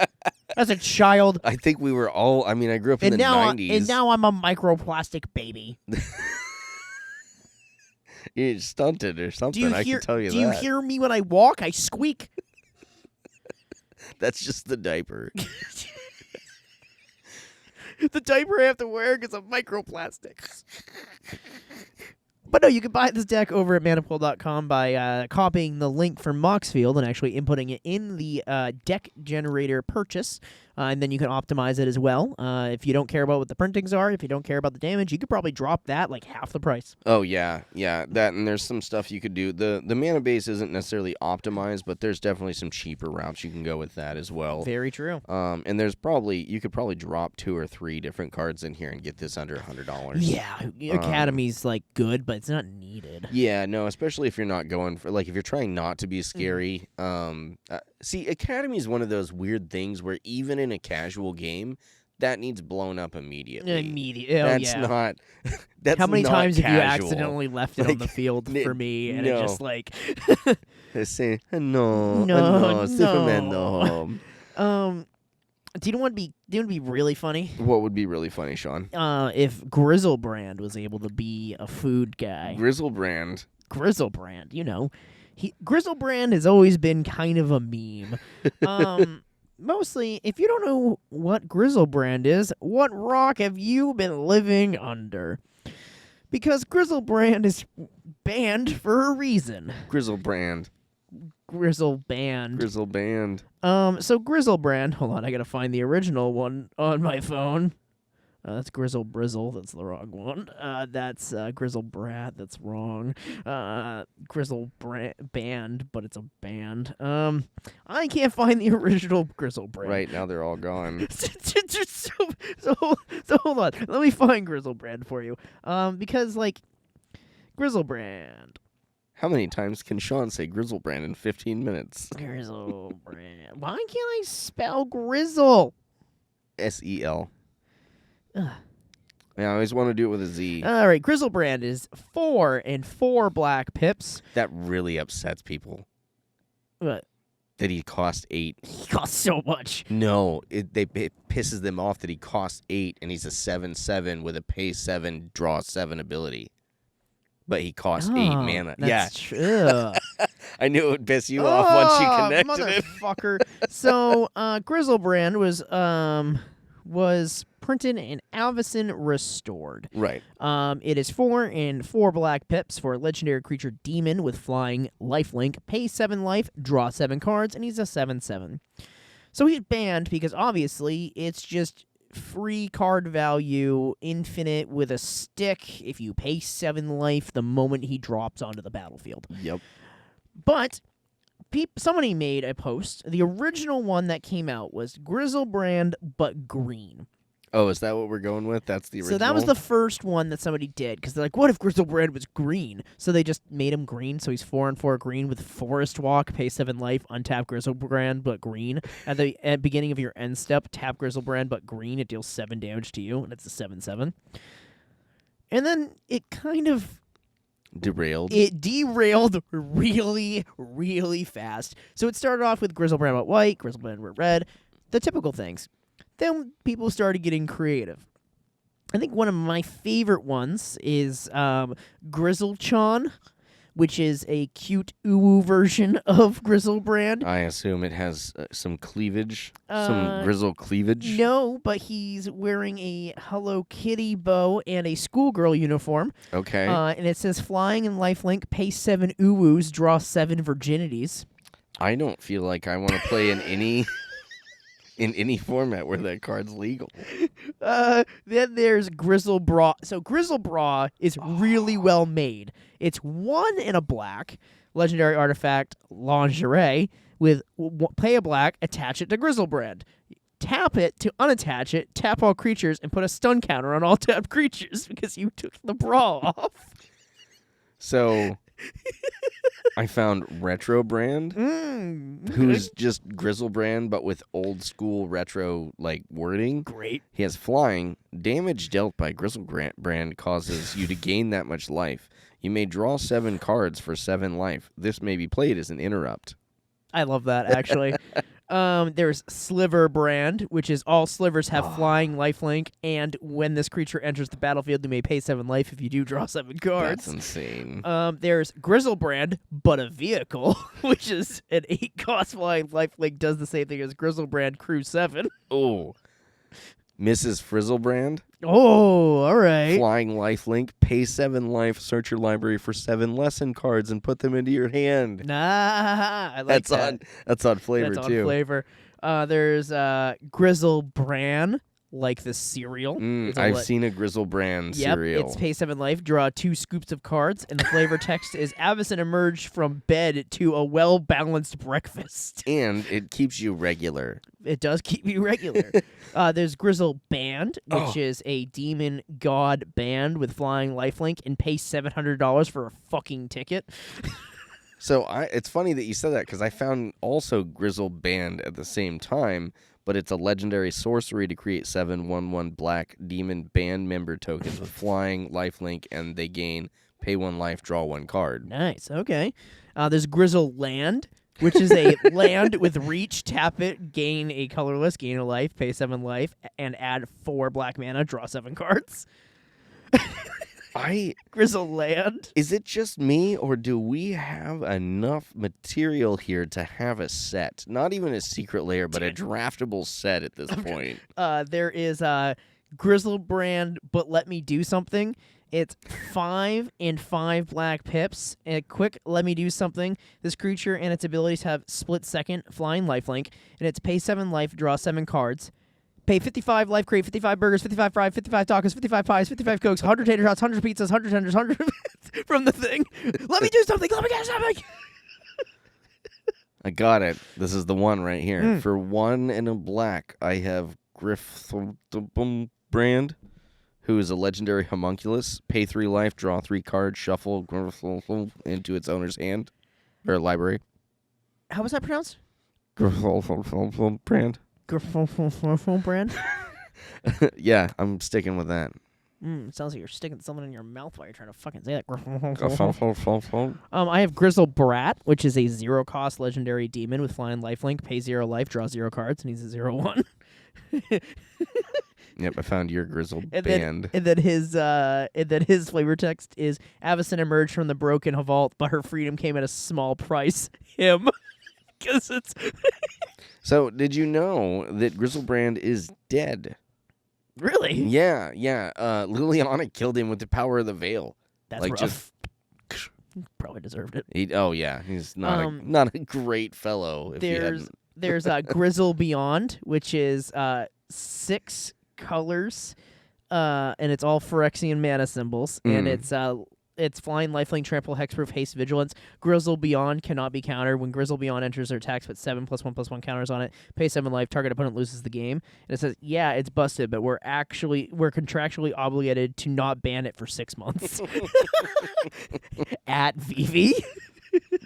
as a child. I think we were all, I grew up in the 90s. And now I'm a microplastic baby. You're stunted or something, I can tell you that. Do you hear me when I walk? I squeak. That's just the diaper. The diaper I have to wear because of microplastics. But no, you can buy this deck over at manapool.com by copying the link from Moxfield and actually inputting it in the deck generator purchase. And then you can optimize it as well. If you don't care about what the printings are, if you don't care about the damage, you could probably drop that like half the price. Oh, yeah. Yeah, that, and there's some stuff you could do. The mana base isn't necessarily optimized, but there's definitely some cheaper routes you can go with that as well. Very true. And you could probably drop 2 or 3 different cards in here and get this under $100. Yeah, Academy's like good, but it's not needed. Yeah, no, especially if you're not going for, like, if you're trying not to be scary. See, Academy is one of those weird things where even in a casual game, that needs blown up immediately. That's not. That's how many not times casual. have you accidentally left it on the field for me, and it just like. They say no, Superman, no. Do you know what would be really funny? What would be really funny, Sean? If Grizzlebrand was able to be a food guy. Grizzlebrand, you know. Grizzlebrand has always been kind of a meme. Mostly, if you don't know what Grizzlebrand is, what rock have you been living under? Because Grizzlebrand is banned for a reason. Grizzleband. So Grizzlebrand, hold on, I gotta find the original one on my phone. That's Grizzle Brizzle, that's the wrong one. That's Grizzle Brat, that's wrong. Grizzle Band, but it's a band. I can't find the original Grizzlebrand. Right, now they're all gone. so hold on, let me find Grizzlebrand for you. Because, like, Grizzlebrand. How many times can Sean say Grizzlebrand in 15 minutes? Grizzlebrand. Why can't I spell Grizzle? S-E-L. Yeah, I always want to do it with a Z. All right, Grizzlebrand is 4 and 4 black pips. That really upsets people. What? That he cost 8. He costs so much. No, it pisses them off that he costs 8 and he's a 7/7 with a pay 7, draw 7 ability. But he costs 8 mana. That's true. I knew it would piss you off once you connected it. Motherfucker. So, Grizzlebrand was printed in Avison Restored. Right. It is 4 and 4 black pips for a legendary creature demon with flying lifelink. Pay 7 life, draw 7 cards, and he's a 7/7. So he's banned because obviously it's just free card value, infinite with a stick if you pay 7 life the moment he drops onto the battlefield. Yep. But somebody made a post. The original one that came out was Grizzlebrand, but green. Oh, is that what we're going with? That's the original? So that was the first one that somebody did, because they're like, what if Grizzlebrand was green? So they just made him green, so he's 4 and 4 green with Forest Walk, pay 7 life, untap Grizzlebrand, but green. At the beginning of your end step, tap Grizzlebrand, but green. It deals 7 damage to you, and it's a 7/7. And then it kind of... derailed. It derailed really, really fast. So it started off with Grizzlebrand but white, Grizzlebrand but red, the typical things. Then people started getting creative. I think one of my favorite ones is Grizzlechan, which is a cute uwu version of Grizzlebrand. I assume it has some cleavage, some grizzle cleavage. No, but he's wearing a Hello Kitty bow and a schoolgirl uniform. Okay. And it says flying and lifelink, pay 7 uwus, draw 7 virginities. I don't feel like I want to play in any in any format where that card's legal. Then there's Grizzle Bra. So Grizzle Bra is really well made. It's 1 in a black legendary artifact lingerie with pay a black, attach it to Grizzlebrand. Tap it to unattach it, tap all creatures, and put a stun counter on all tapped creatures because you took the bra off. So I found Retrobrand, who's just Grizzlebrand, but with old school retro like wording. Great. He has flying. Damage dealt by Grizzlebrand causes you to gain that much life. You may draw 7 cards for 7 life. This may be played as an interrupt. I love that, actually. There's Sliverbrand, which is all slivers have flying lifelink, and when this creature enters the battlefield, you may pay 7 life if you do draw 7 cards. That's insane. There's Grizzlebrand, but a vehicle, which is an 8-cost flying lifelink, does the same thing as Grizzlebrand Crew 7. Oh. Mrs. Frizzlebrand. Oh, all right. Flying lifelink, pay 7 life, search your library for 7 lesson cards and put them into your hand. Nah, I like that. That's on flavor, That's too. on flavor. There's Grizzlebran, like the cereal. I've seen a Grizzlebrand cereal. It's pay 7 life, draw 2 scoops of cards, and the flavor text is Avison emerged from bed to a well-balanced breakfast. And it keeps you regular. It does keep you regular. There's Grizzle Band, which is a demon god band with flying lifelink, and pay $700 for a fucking ticket. So it's funny that you said that, because I found also Grizzle Band at the same time, but it's a legendary sorcery to create 7/1/1 black demon band member tokens with flying, lifelink, and they gain pay 1 life, draw 1 card. Nice, okay. There's Grizzle Land, which is a land with reach, tap it, gain a colorless, gain a life, pay 7 life, and add 4 black mana, draw 7 cards. Grizzle Land. Is it just me, or do we have enough material here to have a set? Not even a secret layer, but a draftable set at this point. There is Grizzlebrand, but let me do something. It's 5 and 5 black pips. And a quick let me do something. This creature and its abilities have split second, flying lifelink, and it's pay 7 life, draw 7 cards. Pay 55 life, create 55 burgers, 55 fries, 55 tacos, 55 pies, 55 cokes, 100 tater shots, 100 pizzas, 100 tenders, 100 from the thing. Let me do something. Let me get something. I got it. This is the one right here. For 1 and a black, I have Griffbrand, who is a legendary homunculus. Pay 3 life, draw 3 cards, shuffle into its owner's hand or library. How was that pronounced? Griffbrand. Brand? Yeah, I'm sticking with that. It sounds like you're sticking something in your mouth while you're trying to fucking say that. I have Grizzle Brat, which is a 0-cost legendary demon with flying lifelink. Pay 0 life, draw 0 cards, and he's a 0/1. Yep, I found your Grizzle And band. then his flavor text is Avacyn emerged from the broken vault, but her freedom came at a small price. Him. Because it's So, did you know that Grizzlebrand is dead? really Yeah. Liliana killed him with the power of the veil. that's like, rough. Probably deserved it. He's not a great fellow. If he hadn't. There's Grizzle Beyond, which is 6 colors, and it's all Phyrexian mana symbols, and it's flying, lifelink, trample, hexproof, haste, vigilance. Grizzle Beyond cannot be countered. When Grizzle Beyond enters their attacks, put 7+1/+1 counters on it. Pay 7 life. Target opponent loses the game. And it says, yeah, it's busted, but we're contractually obligated to not ban it for 6 months. At Vivi.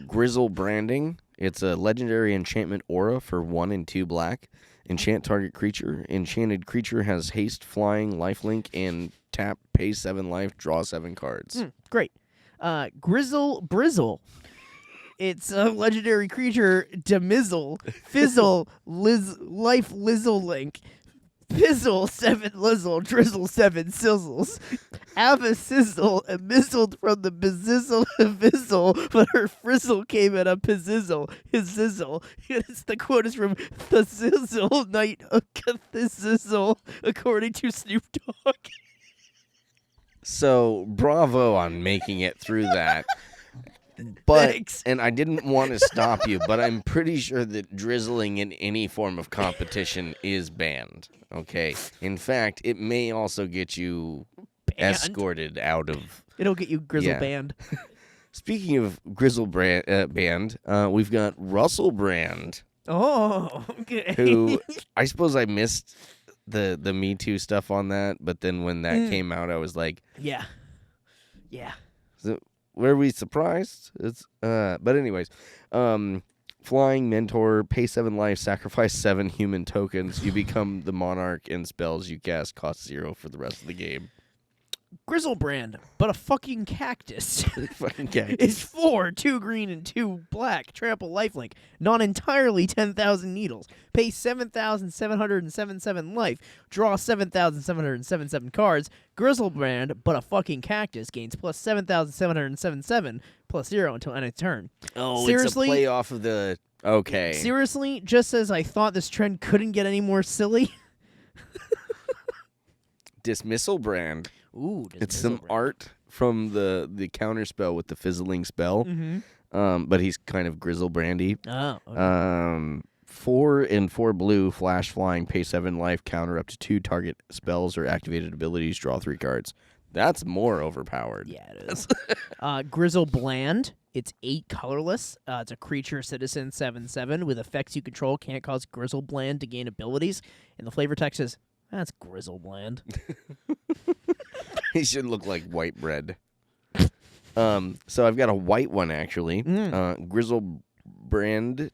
Grizzle Branding. It's a legendary enchantment aura for 1 and 2 black. Enchant target creature. Enchanted creature has haste, flying, lifelink, and tap, pay 7 life, draw 7 cards. Great. Grizzle Brizzle. It's a legendary creature, Demizzle, Fizzle, Life Lizzle Link, Pizzle 7 Lizzle, Drizzle 7 Sizzles, Ava Sizzle, and mizzled from the Bezizzle Vizzle, but her frizzle came at a Pizizzle, his Zizzle. The quote is from the Zizzle Knight of Cathizzle, according to Snoop Dogg. So, bravo on making it through that. But, Thanks. and I didn't want to stop you, but I'm pretty sure that drizzling in any form of competition is banned. Okay. In fact, it may also get you escorted out of. It'll get you Grizzle banned. Speaking of Grizzle band, we've got Russell Brand. Oh, okay. Who I suppose I missed the Me Too stuff on that, but then when that came out, I was like, yeah. So, were we surprised? But anyways, flying mentor, pay 7 life, sacrifice 7 human tokens. You become the monarch, and spells you cast cost 0 for the rest of the game. Grizzlebrand, but a fucking cactus. Fucking cactus. It's 4, 2 green and 2 black. Trample lifelink. Non-entirely 10,000 needles. Pay 7,777 life. Draw 7,777 cards. Grizzlebrand, but a fucking cactus, gains plus 7,777 plus 0 until end of turn. Oh, Seriously? it's a play off of the. Okay. Seriously, just as I thought this trend couldn't get any more silly. Dismissal Brand. Ooh, It's some art from the counter spell with the fizzling spell. Mm-hmm. But he's kind of Grizzle Brandy. Oh, okay. 4 and 4 blue, flash flying, pay 7 life, counter up to 2 target spells or activated abilities, draw 3 cards. That's more overpowered. Yeah, it is. Grizzle Bland. It's 8 colorless. It's a creature citizen 7/7 with effects you control. Can't cause Grizzle Bland to gain abilities. And the flavor text is, that's Grizzle Bland. He should look like white bread. So I've got a white one, actually. Grizzle Brand,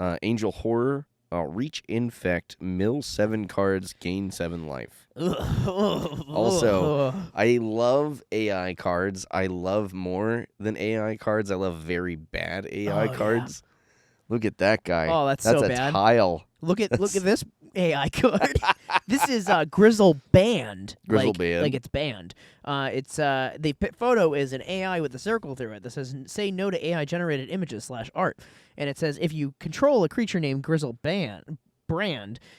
Angel Horror, Reach Infect, mill 7 cards, gain 7 life. Also, I love AI cards. I love more than AI cards. I love very bad AI cards. Yeah. Look at that guy. Oh, that's so bad. That's a tile. Look at this AI card. This is Grizzle Band. Grizzle Band. Like it's banned. The photo is an AI with a circle through it that says, say no to AI generated images /art. And it says, if you control a creature named Grizzle Brand,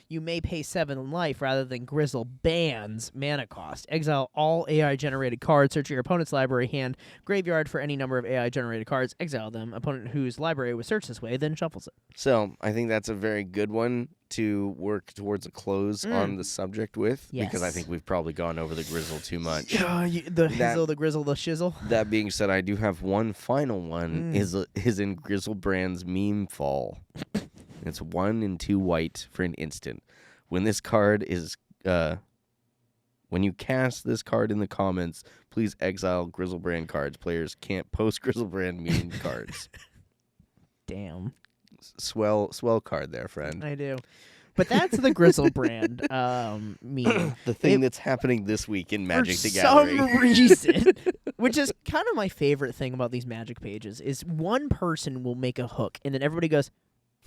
you may pay 7 life rather than Grizzle Band's mana cost. Exile all AI generated cards, search your opponent's library hand, graveyard for any number of AI generated cards, exile them. Opponent whose library was searched this way then shuffles it. So I think that's a very good one to work towards a close on the subject with, because I think we've probably gone over the Grizzle too much. The Hizzle, the Grizzle, the Shizzle. That being said, I do have one final one, is in Grizzle Brand's meme fall. It's 1 and 2 white for an instant. When this card is, when you cast this card in the comments, please exile Grizzlebrand cards. Players can't post Grizzlebrand meme cards. Damn. Swell card there, friend. I do. But that's the Grizzlebrand meme. The thing that's happening this week in Magic the For Gathering. some reason, which is kind of my favorite thing about these Magic pages, is one person will make a hook, and then everybody goes,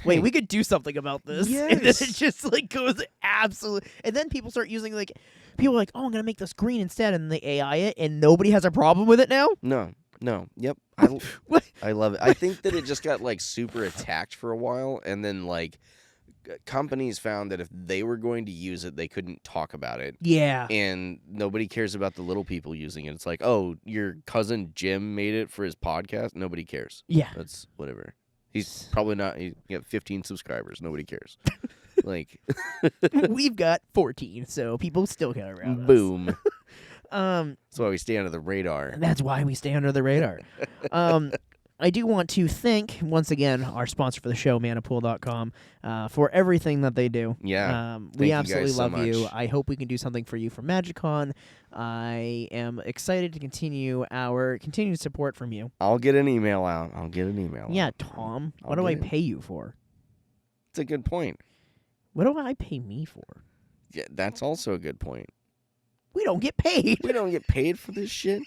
wait, Hey. we could do something about this. And then Yes. it just like goes absolute. And then people start using like, people are like, oh, I'm gonna make this green instead, and they AI it, and nobody has a problem with it now. No. Yep. What? I love it. I think that it just got like super attacked for a while, and then like companies found that if they were going to use it, they couldn't talk about it. Yeah. And nobody cares about the little people using it. It's like, oh, your cousin Jim made it for his podcast. Nobody cares. Yeah. That's whatever. He's probably not. He got 15 subscribers. Nobody cares. Like, We've got 14, so people still care around us. boom. Um, That's why we stay under the radar. that's why we stay under the radar. I do want to thank, once again, our sponsor for the show, manapool.com, for everything that they do. Yeah. We you absolutely guys so love you. much. I hope we can do something for you for MagicCon. I am excited to continue our continued support from you. I'll get an email out. Yeah, Tom, I'll what do I get it. pay you for? It's a good point. What do I pay me for? Yeah, that's also a good point. We don't get paid. We don't get paid for this shit.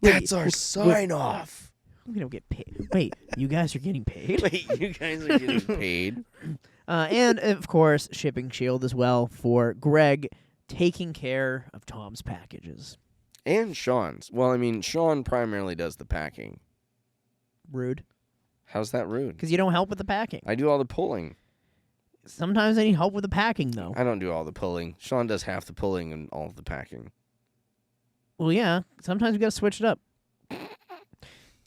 Wait, That's our sign off. We don't get paid. Wait, you guys are getting paid? Wait, you guys are getting paid? And, of course, ShippingShield as well for Greg taking care of Tom's packages. And Sean's. Well, I mean, Sean primarily does the packing. Rude. How's that rude? Because you don't help with the packing. I do all the pulling. Sometimes I need help with the packing, though. I don't do all the pulling. Sean does half the pulling and all of the packing. Well, yeah. Sometimes we got to switch it up.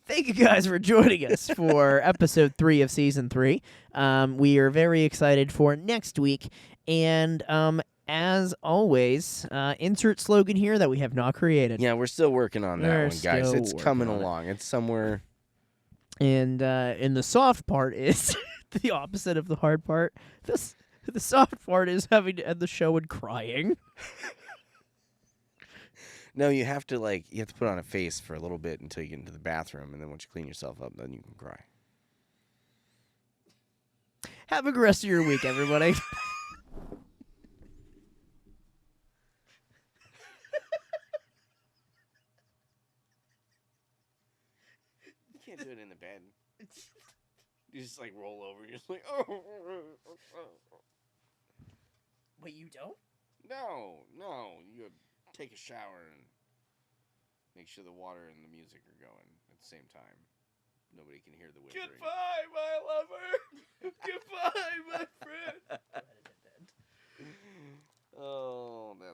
Thank you guys for joining us for episode 3 of season 3. We are very excited for next week. And as always, insert slogan here that we have not created. Yeah, we're still working on that We're one, guys. still It's coming working on it. along. It's somewhere. And the soft part is the opposite of the hard part. The soft part is having to end the show and crying. No, you have to put on a face for a little bit until you get into the bathroom, and then once you clean yourself up, then you can cry. Have a good rest of your week, everybody. You can't do it in the bed. You just roll over. You're just like, oh. Wait, you don't? No. You take a shower and make sure the water and the music are going at the same time. Nobody can hear the whispering. Goodbye, my lover. Goodbye, my friend. Oh, that's